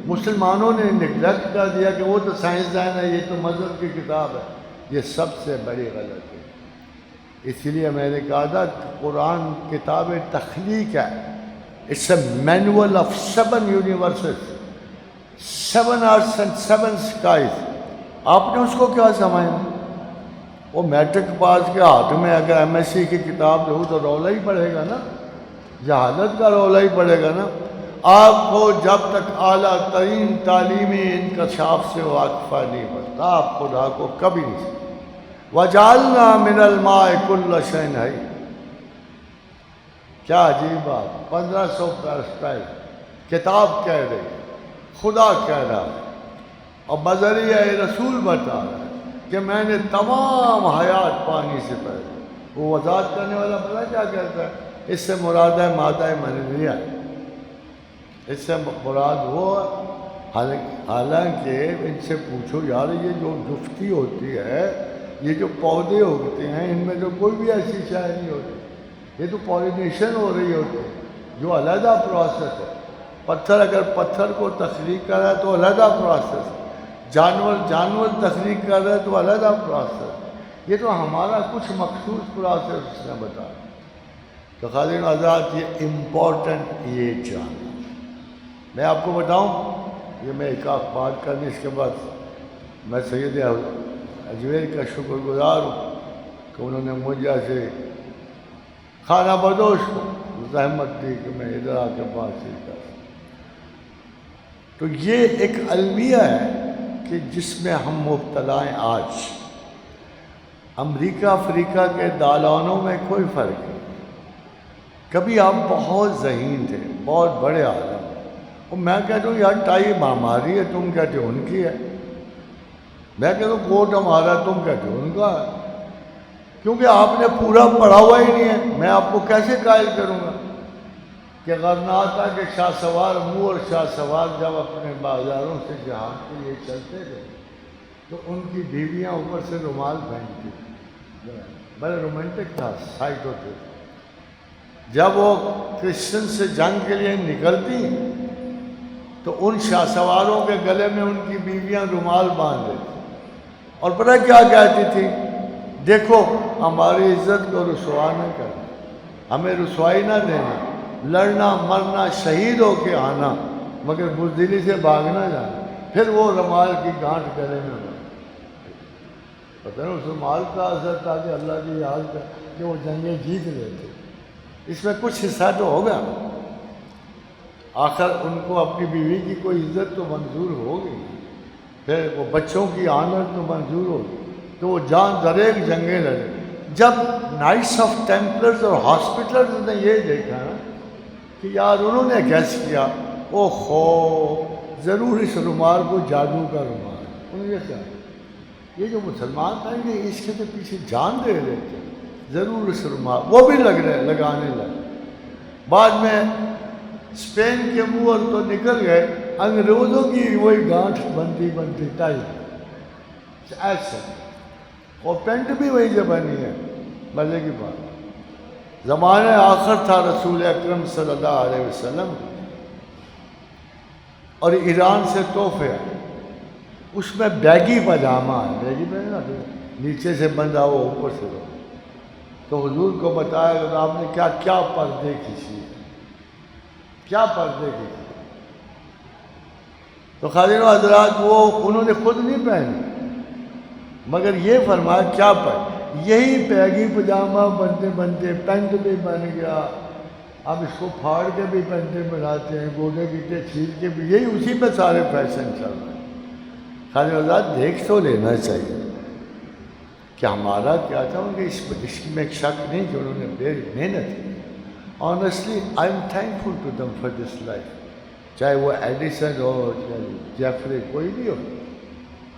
مسلمانوں نے نگلیکٹ کر دیا کہ وہ تو سائنسدان ہے، یہ تو مذہب کی کتاب ہے۔ یہ سب سے بڑی غلطی ہے۔ اس لیے میں نے کہا تھا کہ قرآن کتاب تخلیق ہے، it's a manual of 7 universes, 7 earths and 7 skies. آپ نے اس کو کیا سمجھنا؟ وہ میٹرک پاس کے ہاتھ میں اگر ایم ایس سی کی کتاب دوں تو رولا ہی پڑے گا نا، جہالت کا رولا ہی پڑے گا نا۔ آپ کو جب تک اعلیٰ ترین تعلیمی انکشاف سے واقفہ نہیں بنتا، آپ خدا کو کبھی نہیں سمجھتے۔ وَجَعَلْنَا مِنَ الْمَاءِ كُلَّ شَيْءٍ حَيٍّ، کیا عجیب بات، 1500 برس پہلے کتاب کہہ رہی ہے، خدا کہہ رہا ہے اور بذریعہ رسول بتا رہا ہے کہ میں نے تمام حیات پانی سے پیدا۔ وہ وضاحت کرنے والا پتہ کیا کہتا ہے؟ اس سے مراد ہے مادہ منویہ، اس سے مراد وہ، حالانکہ ان سے پوچھو یار یہ جو جفتی ہوتی ہے، یہ جو پودے ہوتے ہیں، ان میں تو کوئی بھی ایسی شے نہیں ہوتی، یہ تو پولینیشن ہو رہی ہوتی ہے جو علیحدہ پروسیس ہے۔ پتھر اگر پتھر کو تخلیق کر رہا ہے تو علیحدہ پروسیس ہے، جانور تخلیق کر رہے تو علیحدہ پروسیس، یہ تو ہمارا کچھ مخصوص پروسیس اس نے بتایا۔ تو خالد آزاد یہ امپورٹنٹ یہ جان، میں آپ کو بتاؤں، یہ میں ایک بات کرنے اس کے بعد میں سید اجمیر کا شکر گزار ہوں کہ انہوں نے مجھے سے خانہ بدوش کو زحمت دی کہ میں ادھر آ کے بات سیکھا۔ تو یہ ایک المیہ ہے کہ جس میں ہم مبتلا ہیں آج۔ امریکہ افریقہ کے دالانوں میں کوئی فرق نہیں، کبھی آپ بہت ذہین تھے، بہت بڑے عالم، اور میں کہتا ہوں یار ٹائی ہماری ہے، تم کہتے ہو ان کی ہے، میں کہتا ہوں کوٹ ہمارا، تم کہتے ہو ان کا ہے، کیونکہ آپ نے پورا پڑھا ہوا ہی نہیں ہے۔ میں آپ کو کیسے قائل کروں گا کہ غرناطہ کے شاہ سوار منہ اور شاہ سوار جب اپنے بازاروں سے جہان کے لیے چلتے تھے تو ان کی بیویاں اوپر سے رومال پہنتی، بڑا رومانٹک تھا سائٹ ہوتے. جب وہ کرسچن سے جنگ کے لیے نکلتی تو ان شاہ سواروں کے گلے میں ان کی بیویاں رومال باندھ دیتی اور پتہ کیا کہتی تھی؟ دیکھو ہماری عزت کو رسوا نہ کرنا، ہمیں رسوائی نہ دینا، لڑنا مرنا شہید ہو کے آنا مگر بزدلی سے بھاگنا جانا. پھر وہ رومال کی گانٹھ گلے میں ہو. پتہ نہیں اس رومال کا اثر تھا کہ اللہ کی یاد کر کہ وہ جنگیں جیت لیتے. اس میں کچھ حصہ تو ہوگا. آخر ان کو اپنی بیوی کی کوئی عزت تو منظور ہوگی، پھر وہ بچوں کی آنر تو منظور ہوگی، تو وہ جان دریک جنگیں لڑے. جب نائٹس آف ٹیمپلرز اور ہاسپٹلرز نے یہ دیکھا نا کہ یار انہوں نے گیس کیا، او خو ضرور اس رومال کو جادو کا رومال ہے. انہوں نے کہا یہ جو مسلمان تھا یہ اس کے تو پیچھے جان دے رہے تھے، ضرور اس رومال وہ بھی لگانے لگے. بعد میں اسپین کے منہ تو نکل گئے، انگریزوں کی وہی گانٹھ بنتی ٹائی ایسا، اور پینٹ بھی وہی سے بنی ہے. مزے کی بات، زمانہ آخر تھا رسول اکرم صلی اللہ علیہ وسلم اور ایران سے تحفے آئے. اس میں بیگی پاجامہ ہے، بیگی پہنا نیچے سے بندھا ہوا اوپر سے ہو. تو حضور کو بتایا کہ آپ نے کیا پردے کھینچی، کیا پردے کھینچی. تو خادم حضرات وہ انہوں نے خود نہیں پہنی مگر یہ فرمایا کیا پہن، یہی بیگی پاجامہ بنتے پینٹ بھی بن گیا. اب اس کو پھاڑ کے بھی پینٹیں بناتے ہیں، گوڈے گیٹے چھیل کے بھی، یہی اسی پہ سارے فیشن چل رہے ہیں. خادم حضرات دیکھ تو لینا چاہیے کہ ہمارا کیا تھا. ان کے اس میں ایک شک نہیں کہ انہوں نے بے محنت کی. Honestly I am thankful to them for this life. چاہے وہ ایڈیسن ہو، چاہے جیفری، کوئی بھی ہو.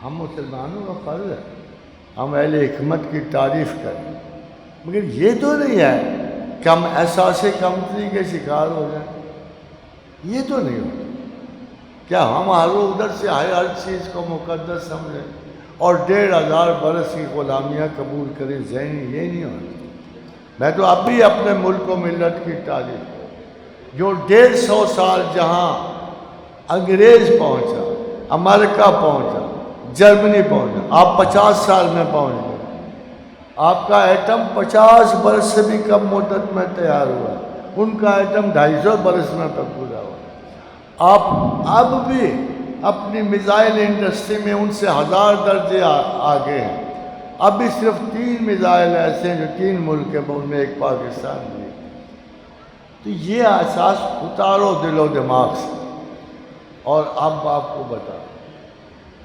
ہم مسلمانوں کا فرض ہے ہم اہل حکمت کی تعریف کریں، مگر یہ تو نہیں ہے کہ ہم احساس کمتری کے شکار ہو جائیں. یہ تو نہیں ہوتا. کیا ہم ادھر سے ہر چیز کو مقدس سمجھیں اور 1500 برس کی غلامیاں قبول کریں؟ ذہنی یہ نہیں ہوتا. میں تو اب بھی اپنے ملک و ملت کی تعریف کروں جو 150 سال جہاں انگریز پہنچا، امریکہ پہنچا، جرمنی پہنچا، آپ 50 سال میں پہنچ گئے. آپ کا ایٹم 50 برس سے بھی کم مدت میں تیار ہوا، ان کا ایٹم 250 برس میں پورا ہوا. آپ اب بھی اپنی میزائل انڈسٹری میں ان سے 1000 درجے آگے ہیں. اب بھی صرف 3 میزائل ایسے ہیں جو 3 ملک ہیں، ان میں ایک پاکستان بھی. تو یہ احساس اتارو دل و دماغ سے. اور اب آپ کو بتا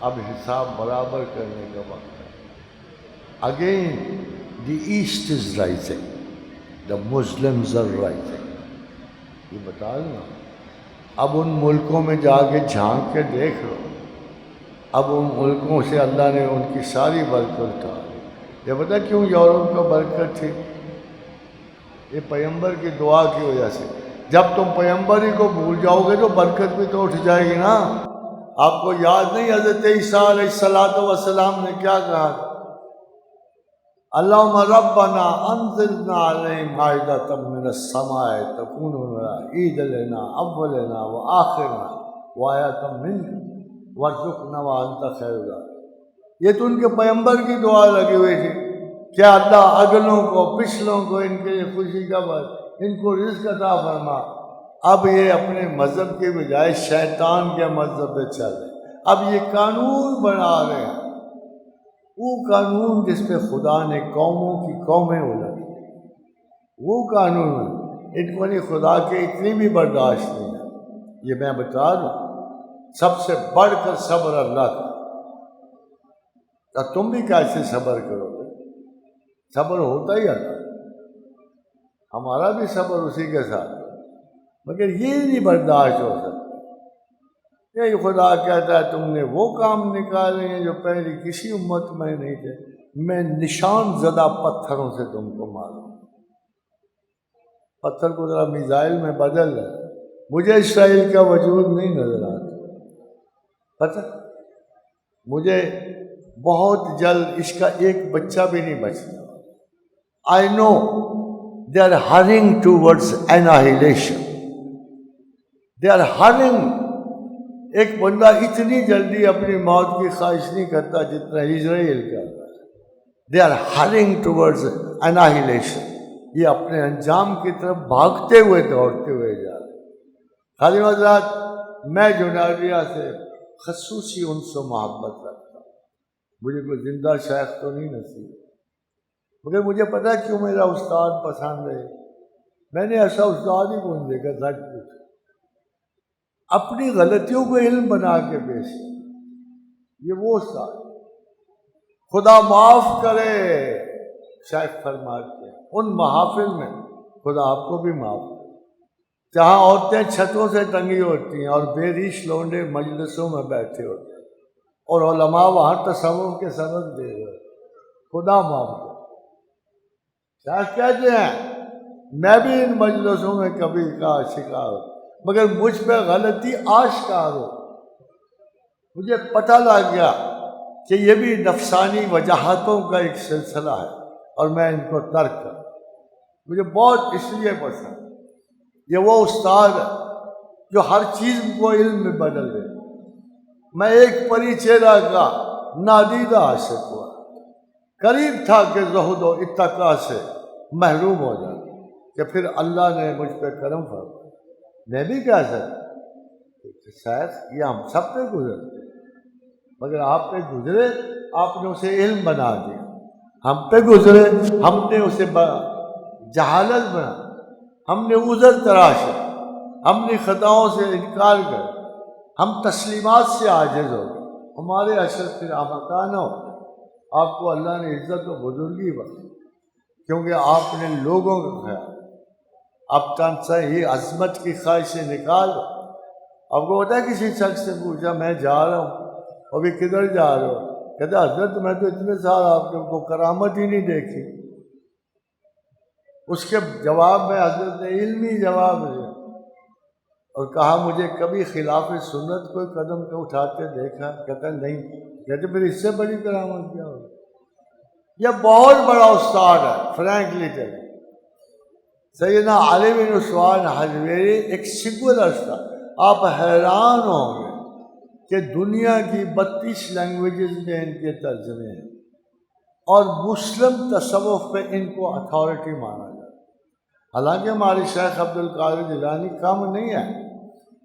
اب حساب برابر کرنے کا وقت ہے. Again the east is rising, the Muslims are rising. یہ بتا دوں. اب ان ملکوں میں جا کے جھانک کے دیکھ لو. اب ان ملکوں سے اللہ نے ان کی ساری برکت اٹھا. یہ پتہ کیوں یورپ کو برکت تھی؟ یہ پیغمبر کی دعا کی وجہ سے. جب تم پیغمبر ہی کو بھول جاؤ گے تو برکت بھی تو اٹھ جائے گی نا. آپ کو یاد نہیں حضرت عیسیٰ علیہ السلام نے کیا کہا؟ اللہم ربنا انزلنا علیہم مائدۃ من السماء تکون عیدا لنا اولنا وآخرنا وآیۃ منک وارزقنا وانت خیر الرازقین. یہ تو ان کے پیغمبر کی دعا لگی ہوئی تھی. کیا اللہ اگلوں کو پچھلوں کو ان کے لیے خوشی کا بات، ان کو رزق عطا فرما. اب یہ اپنے مذہب کے بجائے شیطان کے مذہب پہ چل رہے. اب یہ قانون بنا رہے ہیں، وہ قانون جس پہ خدا نے قوموں کی قومیں الٹ، وہ قانون ان کو نہیں. خدا کے اتنی بھی برداشت نہیں ہے. یہ میں بتا دوں، سب سے بڑھ کر صبر اللہ کا. تم بھی کیسے صبر کرو گے؟ صبر ہوتا ہی اللہ. ہمارا بھی صبر اسی کے ساتھ، مگر یہ نہیں برداشت ہو سکتا. یہ خدا کہتا ہے تم نے وہ کام نکالے ہیں جو پہلے کسی امت میں نہیں تھے. میں نشان زدہ پتھروں سے تم کو ماروں. پتھر کو ذرا میزائل میں بدل ہے. مجھے اسرائیل کا وجود نہیں نظر آتا. پتہ مجھے بہت جلد اس کا ایک بچہ بھی نہیں بچتا. I know they are hurrying towards annihilation. They are hurrying. ایک بندہ اتنی جلدی اپنی موت کی خواہش نہیں کرتا جتنا اسرائیل کرتا ہے. They are hurrying towards annihilation. یہ اپنے انجام کی طرف بھاگتے ہوئے دوڑتے ہوئے جا رہے ہیں. خادم حضرات، میں جنیدیہ سے خصوصی انس و محبت رکھتا ہوں. مجھے کوئی زندہ شیخ تو نہیں نصیب، مگر مجھے پتا کیوں میرا استاد پسند ہے. میں نے ایسا استاد ہی کون دیکھا سچ پوچھ. اپنی غلطیوں کو علم بنا کے پیش. یہ وہ استاد خدا معاف کرے. شیخ فرماتے ہیں ان محافل میں خدا آپ کو بھی معاف کرے جہاں عورتیں چھتوں سے ٹنگی ہوتی ہیں اور بے ریش لونڈے مجلسوں میں بیٹھے ہوتے ہیں اور علماء وہاں تصوف کے سبق دے رہے ہیں. خدا معاف کرے. شیخ کہتے ہیں میں بھی ان مجلسوں میں کبھی کا شکار ہوں، مگر مجھ پہ غلطی آشکار ہو. مجھے پتہ لگ گیا کہ یہ بھی نفسانی وجاہتوں کا ایک سلسلہ ہے اور میں ان کو ترک کروں. مجھے بہت اس لیے پسند. یہ وہ استاد ہے جو ہر چیز کو علم میں بدل دے. میں ایک پری چہرہ کا نادیدہ عاشق ہوا. قریب تھا کہ زہد و اتقا سے محروم ہو جاتا کہ پھر اللہ نے مجھ پہ کرم فرمایا. میں بھی کہہ سکتا شاید یہ ہم سب پہ گزرتے، مگر آپ پہ گزرے آپ نے اسے علم بنا دیا. ہم پہ گزرے ہم نے اسے جہالت بنا. ہم نے عذر تراشا، ہم نے خطاؤں سے انکار کر، ہم تسلیمات سے عاجز ہو گئے. ہمارے اثر پھر آمکانہ ہو. آپ کو اللہ نے عزت و بزرگی بخشی کیونکہ آپ نے لوگوں کا خیال. اب تن سے ہی عظمت کی خواہشیں نکال. اب کو پتا ہے کسی شخص سے پوچھا میں جا رہا ہوں، ابھی کدھر جا رہے ہو؟ کہتا حضرت میں تو اتنے سال آپ کو کرامت ہی نہیں دیکھی. اس کے جواب میں حضرت نے علمی جواب دیا اور کہا مجھے کبھی خلاف سنت کوئی قدم پہ اٹھاتے دیکھا؟ کہتا نہیں. کہتے پھر اس سے بڑی کرامت کیا ہوگی؟ یہ بہت بڑا استاد ہے. فرینکلی ٹیلنگ سیدنا علی بن عثمان حجویری ایک سنگولر تھا. آپ حیران ہوں گے کہ دنیا کی 32 لینگویجز میں ان کے ترجمے ہیں اور مسلم تصوف پہ ان کو اتھارٹی مانا جاتا ہے. حالانکہ ہمارے شیخ عبد القادر جیلانی کم نہیں ہے،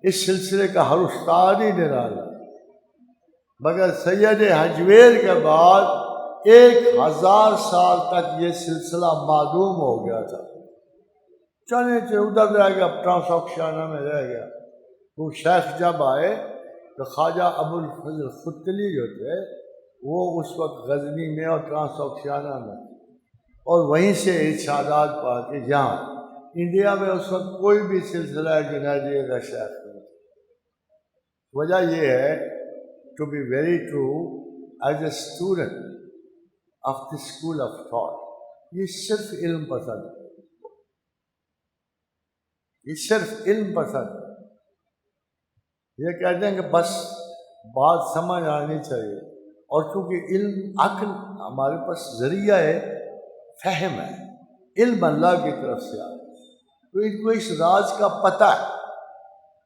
اس سلسلے کا ہر استاد ہی نرالا. مگر سید حجویر کے بعد 1000 سال تک یہ سلسلہ معدوم ہو گیا تھا. چلے ادھر رہ گیا، ٹرانساکشانہ میں رہ گیا. وہ شیخ جب آئے تو خواجہ ابو الفضل ختلی جو تھے وہ اس وقت غزنی میں اور ٹرانساکشانہ میں، اور وہیں سے ارشادات پا کے جہاں انڈیا میں اس وقت کوئی بھی سلسلہ جنیدیہ کا شیخ نہیں. وجہ یہ ہے to be very true as a student of the school of thought, یہ صرف علم پسند ہے. یہ صرف علم پسند ہے. یہ کہتے ہیں کہ بس بات سمجھ آنی چاہیے، اور چونکہ علم عقل ہمارے پاس ذریعہ ہے، فہم ہے، علم اللہ کی طرف سے آتا ہے. تو ان کو اس راز کا پتہ ہے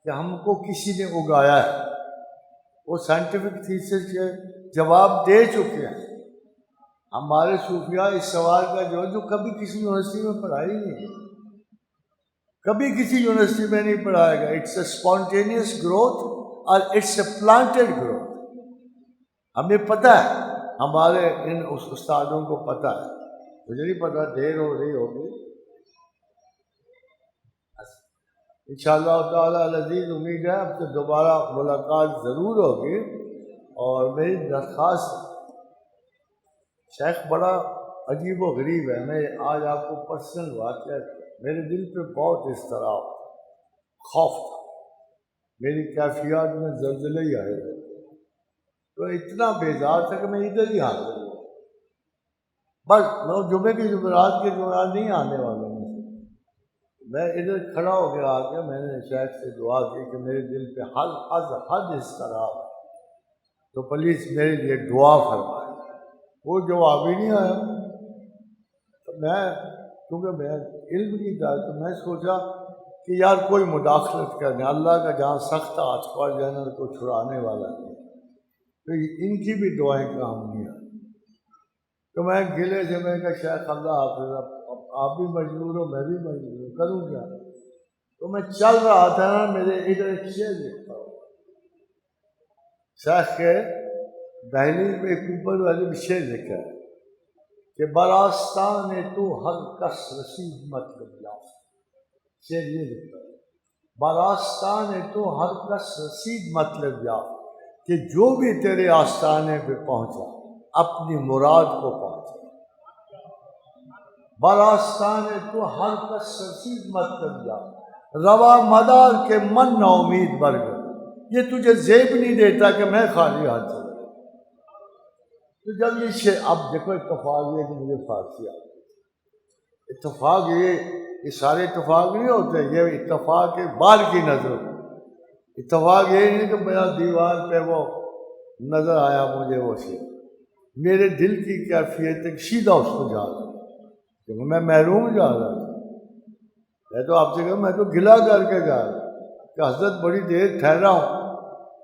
کہ ہم کو کسی نے اگایا ہے. وہ سائنٹیفک تھیسس کے جواب دے چکے ہیں. ہمارے صوفیاء اس سوال کا جو کبھی کسی یونیورسٹی میں پڑھائی نہیں، کبھی کسی یونیورسٹی میں نہیں پڑھائے گا. اٹس اے اسپونٹینیس گروتھ اور اٹس اے پلانٹیڈ گروتھ. ہمیں پتہ ہے، ہمارے ان استادوں کو پتہ ہے. مجھے نہیں پتہ دیر ہو رہی ہوگی. انشاءاللہ تعالیٰ العزیز امید ہے اب سے دوبارہ ملاقات ضرور ہوگی. اور میری درخواست، شیخ بڑا عجیب و غریب ہے. میں آج آپ کو پرسنل واقعہ، میرے دل پہ بہت اضطراب تھا، خوف تھا. میری کیفیات میں زلزلے ہی آئے تھے، تو اتنا بیزار تھا کہ میں ادھر ہی حاضر ہوں. بس میں جمعے کی جمعرات کے جمعرات نہیں آنے والا ہوں. میں ادھر کھڑا ہو کے آ کے میں نے شیخ سے دعا کی کہ میرے دل پہ حد اضطراب، تو پلیز میرے لیے دعا فرمائے. وہ جواب ہی نہیں آیا. تو میں کیونکہ میں علم نہیں تھا تو میں سوچا کہ یار کوئی مداخلت کرنے، اللہ کا جہاں سخت ہاتھ پڑ جانا تو کوئی چھڑانے والا نہیں، تو ان کی بھی دعائیں کام نہیں آئی. تو میں گلے سے میں کہا شیخ اللہ حافظ، آپ بھی مجبور ہو میں بھی مجبور ہوں، کروں کیا؟ تو میں چل رہا تھا نا، میرے ادھر ایک شعر لکھا ہوا شیخ کے دہلی میں ایک اوپر والے میں شعر لکھا ہے کہ براستان تو ہر کس رسید مطلب یافت. شعر یہ لکھا ہے براستان تو ہر کس رسید مطلب یافت، کہ جو بھی تیرے آستانے پہ پہنچا اپنی مراد کو پہنچا. براستان تو ہر کس رسید مطلب یافت، روا مدار کے من نا امید بر گئے. یہ تجھے زیب نہیں دیتا کہ میں خالی ہاتھ چلا. تو جب یہ شعر، اب دیکھو اتفاق یہ کہ مجھے فارسی آتی ہے. اتفاق یہ سارے اتفاق نہیں ہوتے، یہ اتفاق کے بعد کی نظر. اتفاق یہ نہیں کہ میرا دیوار پہ وہ نظر آیا مجھے وہ شعر، میرے دل کی کیفیت تک سیدھا اس کو جا رہا کیونکہ میں محروم جا رہا تھا. میں تو آپ سے کہا میں تو گلا کر کے جا رہا کہ حضرت بڑی دیر ٹھہرا ہوں،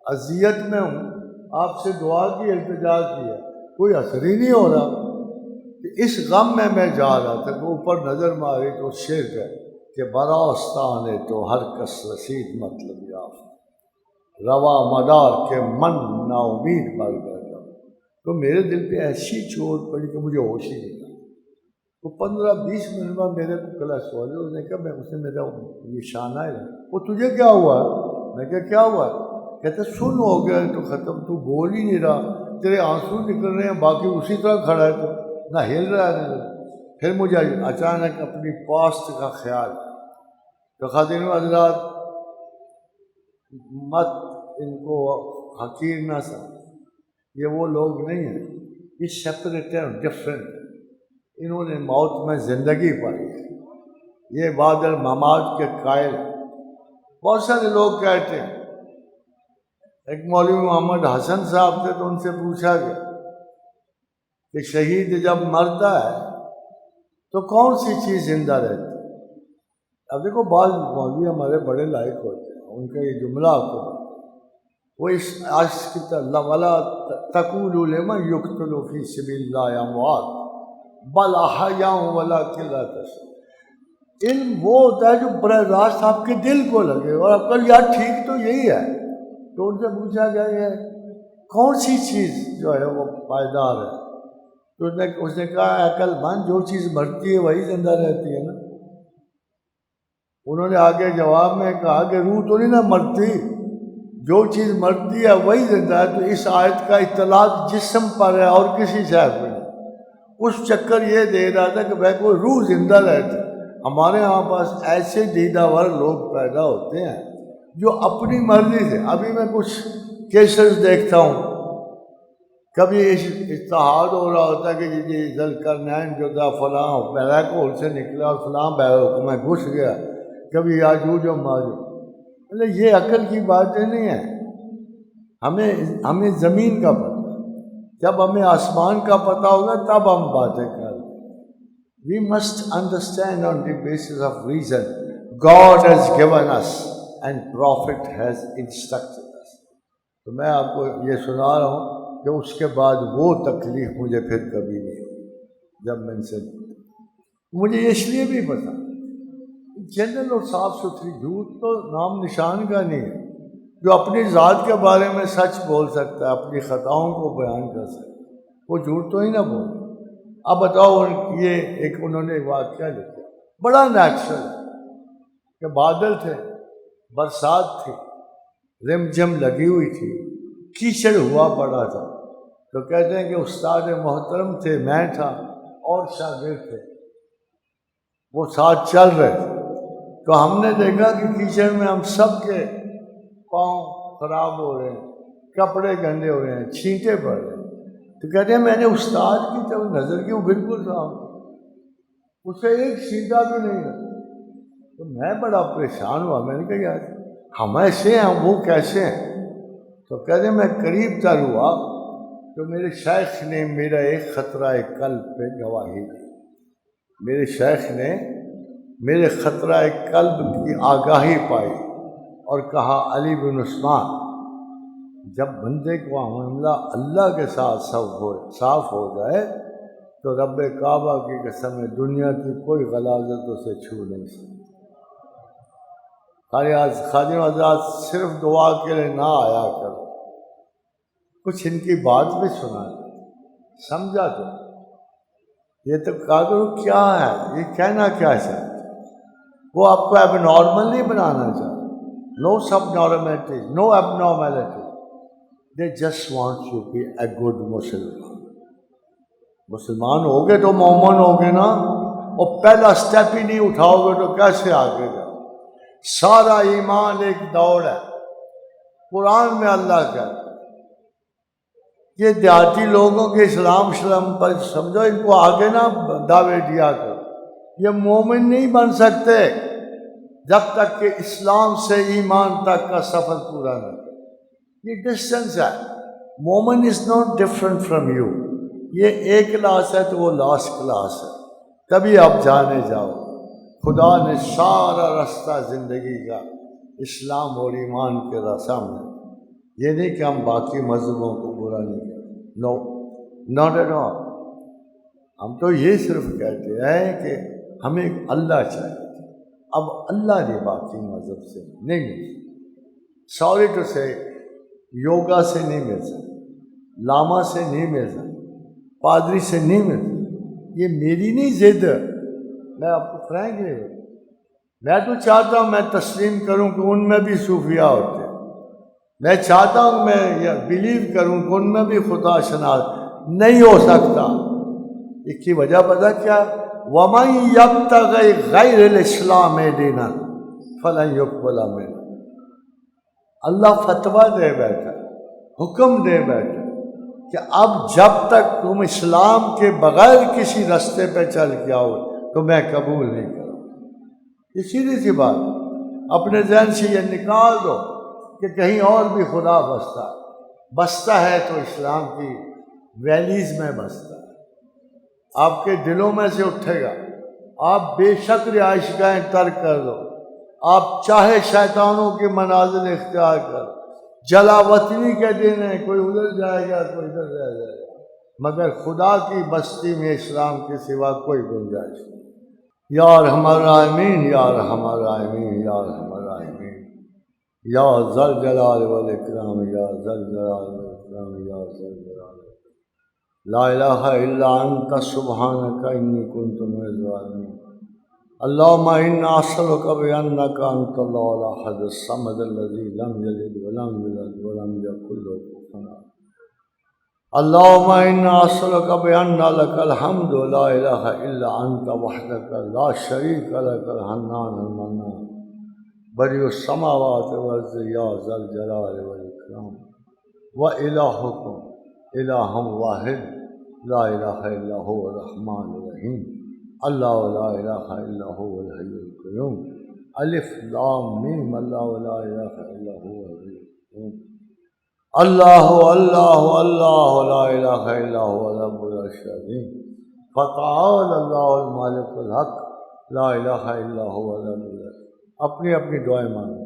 اذیت میں ہوں، آپ سے دعا کی التجا کی ہے، کوئی اثر ہی نہیں ہو رہا. اس غم میں جا رہا تھا کہ اوپر نظر ماری تو شعر ہے کہ براستان تو ہر کس رسید مطلب یافت، روا مدار کے من نا امید بر گیا. تو میرے دل پہ ایسی چوٹ پڑی کہ مجھے ہوش ہی نہیں. تو 15-20 منٹ بعد میرے کو کلاس والے اس نے کہا میں اس نے میرا نشانہ ہے، وہ تجھے کیا ہوا؟ میں کہا کیا ہوا؟ کہتے سن ہو گیا تو ختم، تو بول ہی نہیں رہا، تیرے آنسو نکل رہے ہیں، باقی اسی طرح کھڑا ہے، تو نہ ہل رہا ہے. پھر مجھے اچانک اپنی پاسٹ کا خیال. تو خاتون حضرات مت ان کو حقیر نہ سمجھ، یہ وہ لوگ نہیں ہیں، یہ سیپریٹ ہے، ڈفرینٹ. انہوں نے موت میں زندگی پائی ہے، یہ بعد الممات کے قائل. بہت سارے لوگ کہتے ہیں، ایک مولوی محمد حسن صاحب تھے تو ان سے پوچھا گیا کہ شہید جب مرتا ہے تو کون سی چیز زندہ رہتی ہے؟ اب دیکھو بعض مولوی ہمارے بڑے لائق ہوتے ہیں، ان کا یہ جملہ آپ کو وہ اس عشق کی طرح ولا تقولوا لمن یقتل فی سبیل اللہ اموات بل احیاء ولکن لا تشعرون. علم وہ ہوتا ہے جو براہ راست آپ کے دل کو لگے اور آپ کا یار ٹھیک تو یہی ہے. تو ان سے پوچھا گیا ہے کون سی چیز جو ہے وہ پائیدار ہے؟ تو اس نے کہا عقل مند جو چیز مرتی ہے وہی زندہ رہتی ہے نا. انہوں نے آگے جواب میں کہا کہ روح تو نہیں نا مرتی، جو چیز مرتی ہے وہی زندہ ہے. تو اس آیت کا اطلاق جسم پر ہے اور کسی شے پہ نہیں. اس چکر یہ دے رہا تھا کہ بھائی کوئی روح زندہ رہتی. ہمارے یہاں پاس ایسے دیدہ ور لوگ پیدا ہوتے ہیں جو اپنی مرضی سے، ابھی میں کچھ کیسز دیکھتا ہوں، کبھی اتحاد ہو رہا ہوتا ہے کہ جی ذوالقرنین جو تھا فلاں بلیک ہول سے نکلا اور فلاں بلیک میں گھس گیا، کبھی یاجوج و ماجوج. مطلب یہ عقل کی باتیں نہیں ہیں. ہمیں زمین کا پتہ، جب ہمیں آسمان کا پتہ ہوگا تب ہم باتیں کریں. We must understand on the basis of reason. God has given us and Prophet has instructed us. تو میں آپ کو یہ سنا رہا ہوں کہ اس کے بعد وہ تکلیف مجھے پھر کبھی نہیں ہوئی. جب میں ان سے مجھے اس لیے بھی پتا جنرل اور صاف ستھری جھوٹ تو نام نشان کا نہیں ہے. جو اپنی ذات کے بارے میں سچ بول سکتا ہے، اپنی خطاؤں کو بیان کر سکتا ہے، وہ جھوٹ تو ہی نہ بول. اب بتاؤ یہ ایک انہوں نے واقعہ لکھا بڑا نیچرل کہ بادل تھے، برسات تھی، رم جھم لگی ہوئی تھی، کیچڑ ہوا پڑا تھا. تو کہتے ہیں کہ استاد محترم تھے، میں تھا اور شاگرد تھے، وہ ساتھ چل رہے تھے. تو ہم نے دیکھا کہ کیچڑ میں ہم سب کے پاؤں خراب ہو رہے ہیں، کپڑے گندے ہو رہے ہیں، چھینٹے پڑ رہے ہیں. تو کہتے ہیں میں نے استاد کی طرف نظر کی، وہ بالکل صاف، اس سے ایک چھینٹا بھی نہیں ہے. تو میں بڑا پریشان ہوا. میں نے کہا یار ہم ایسے ہیں، وہ کیسے ہیں؟ تو کہتے ہیں میں قریب تر ہوا تو میرے شیخ نے میرا ایک خطرہ قلب پہ گواہی دی. میرے شیخ نے میرے خطرہ قلب کی آگاہی پائی اور کہا علی بن عثمان جب بندے کو معاملہ اللہ کے ساتھ صاف ہو جائے تو رب کعبہ کی قسم ہے دنیا کی کوئی غلاظت اسے چھو نہیں سکتی. خادم حضرات صرف دعا کے لیے نہ آیا کرو، کچھ ان کی بات بھی سنا سمجھا تو یہ تو کہا کرو کیا ہے یہ کہنا کیا چاہتے. وہ آپ کو اب نارمل نہیں بنانا چاہتے. نو سب normalities, no abnormality. They just want you be a good مسلمان. مسلمان ہوگے تو مومن ہوگے نا، اور پہلا سٹیپ ہی نہیں اٹھاؤ گے تو کیسے آگے جاؤ. سارا ایمان ایک دوڑ ہے. قرآن میں اللہ کہتا ہے یہ دیہاتی لوگوں کے اسلام پر سمجھو ان کو آگے نہ دعوے دیا کرو. یہ مومن نہیں بن سکتے جب تک کہ اسلام سے ایمان تک کا سفر پورا نہ کرے. یہ ڈسٹینس ہے. مومن is not different from you. یہ ایک کلاس ہے تو وہ لاسٹ کلاس ہے. تبھی آپ جانے جاؤ. خدا نے سارا رستہ زندگی کا اسلام اور ایمان کے راستے میں. یہ نہیں کہ ہم باقی مذہبوں کو برا نہیں کرتے. نو ناٹ ایٹ آل. ہم تو یہ صرف کہتے ہیں کہ ہمیں اللہ چاہیے. اب اللہ نے باقی مذہب سے نہیں مل سکتا. سوری ٹو سے یوگا سے نہیں مل سکتا، لاما سے نہیں مل سکتا، پادری سے نہیں مل سکتا. یہ میری نہیں ضد. میں آپ کو فرینک نہیں بولتا. میں تو چاہتا ہوں میں تسلیم کروں کہ ان میں بھی صوفیاء ہوتے ہیں. میں چاہتا ہوں میں یہ بلیو کروں کہ ان میں بھی خدا شناس. نہیں ہو سکتا. اس کی وجہ پتہ کیا؟ وَمَن يَبْتَغِ غَيْرَ الْإِسْلَامِ دِينًا فَلَن يُقْبَلَ مِنْهُ. اللہ فتویٰ دے بیٹھا، حکم دے بیٹھا کہ اب جب تک تم اسلام کے بغیر کسی رستے پہ چل کے آؤ تو میں قبول نہیں کروں. یہ سیدھی سی بات. اپنے ذہن سے یہ نکال دو کہ کہیں اور بھی خدا بستا ہے تو اسلام کی ویلیز میں بستا ہے. آپ کے دلوں میں سے اٹھے گا. آپ بے شک رہائش گاہیں ترک کر دو. آپ چاہے شیطانوں کے منازل اختیار کر. جلا وطنی کے دن ہے، کوئی ادھر جائے گا کوئی ادھر رہ جائے گا، مگر خدا کی بستی میں اسلام کے سوا کوئی گنجائش نہیں. یا ارحم الراحمین، یا ارحم الراحمین، یا ارحم الراحمین، یا ذل جلال والاکرام، یا ذل جلال والاکرام، یا ذل جلال. لا الہ الا انت سبحانک انی کنت من الظالمین. اللہم انا اسألک بانک انت اللہ الاحد الصمد الذی لم یلد ولم یولد ولم یکن له کفوا احد. اللہم انا اسألک بان لک الحمد لا الہ الا انت وحدک لا شریک لک الحنان المنان بدیع السماوات والارض یا ذا الجلال والاکرام. وإلہکم الہ واحد لا الہ الا هو الرحمن الرحیم. اللہ لا الہ الا هو الحی القیوم. الف لام میم. اللہ لا الہ الا هو الحی القیوم. اللہ اللہ اللہ لا الہ الا هو رب العرش العظیم. فتعال اللہ المالک الحق لا الہ الا هو رب العرش. اپنی اپنی دعائیں مانگو.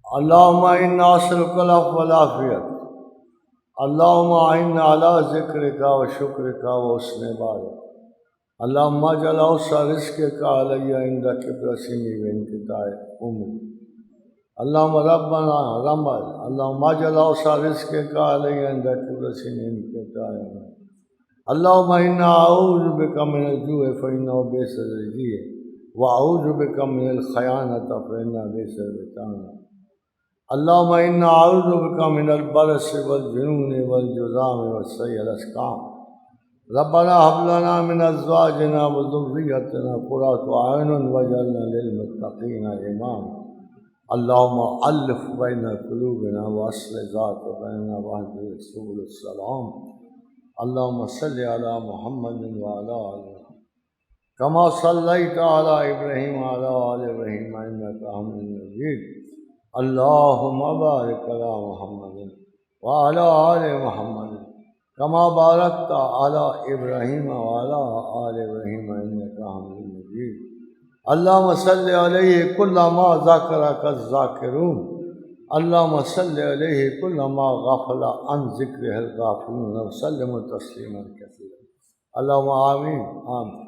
اللہم انا نسألک العفو والعافیت. اللہم اعنا علی ذکرک و شکرک و حسن عبادتک. اللہم اجعل اوسع رزقک علی عند کبر سنی و انقطاع عمری. اللہم ربنا رمض. اللہم اجعل اوسع رزقک علی عند کبر سنی و انقطاع عمری. اللہم انا اعوذ بک من الجوع فانہ بئس الرزق واعوذ بک من الخیانۃ فانہ بئس البطانہ. اللہم انا اعوذ بک من البرص والجنون والجذام وسیء الاسقام. ربنا هب لنا من ازواجنا وذريتنا قرۃ اعین واجعلنا للمتقین اماما. اللہم الف بین قلوبنا واصلح ذات بیننا واهدنا سبل السلام. اللهم صل على محمد وعلى آل محمد كما صليت على إبراهيم وعلى آل إبراهيم إنك حميد مجيد اللهم بارك على محمد وعلى آل محمد كما باركت على إبراهيم وعلى آل إبراهيم إنك حميد مجيد اللهم صل عليه كلما ذكرك الذاكرون اللهم صل عليه كلما غفل عن ذكره الغافلون وسلم تسليما كثيرا اللهم آمين آمين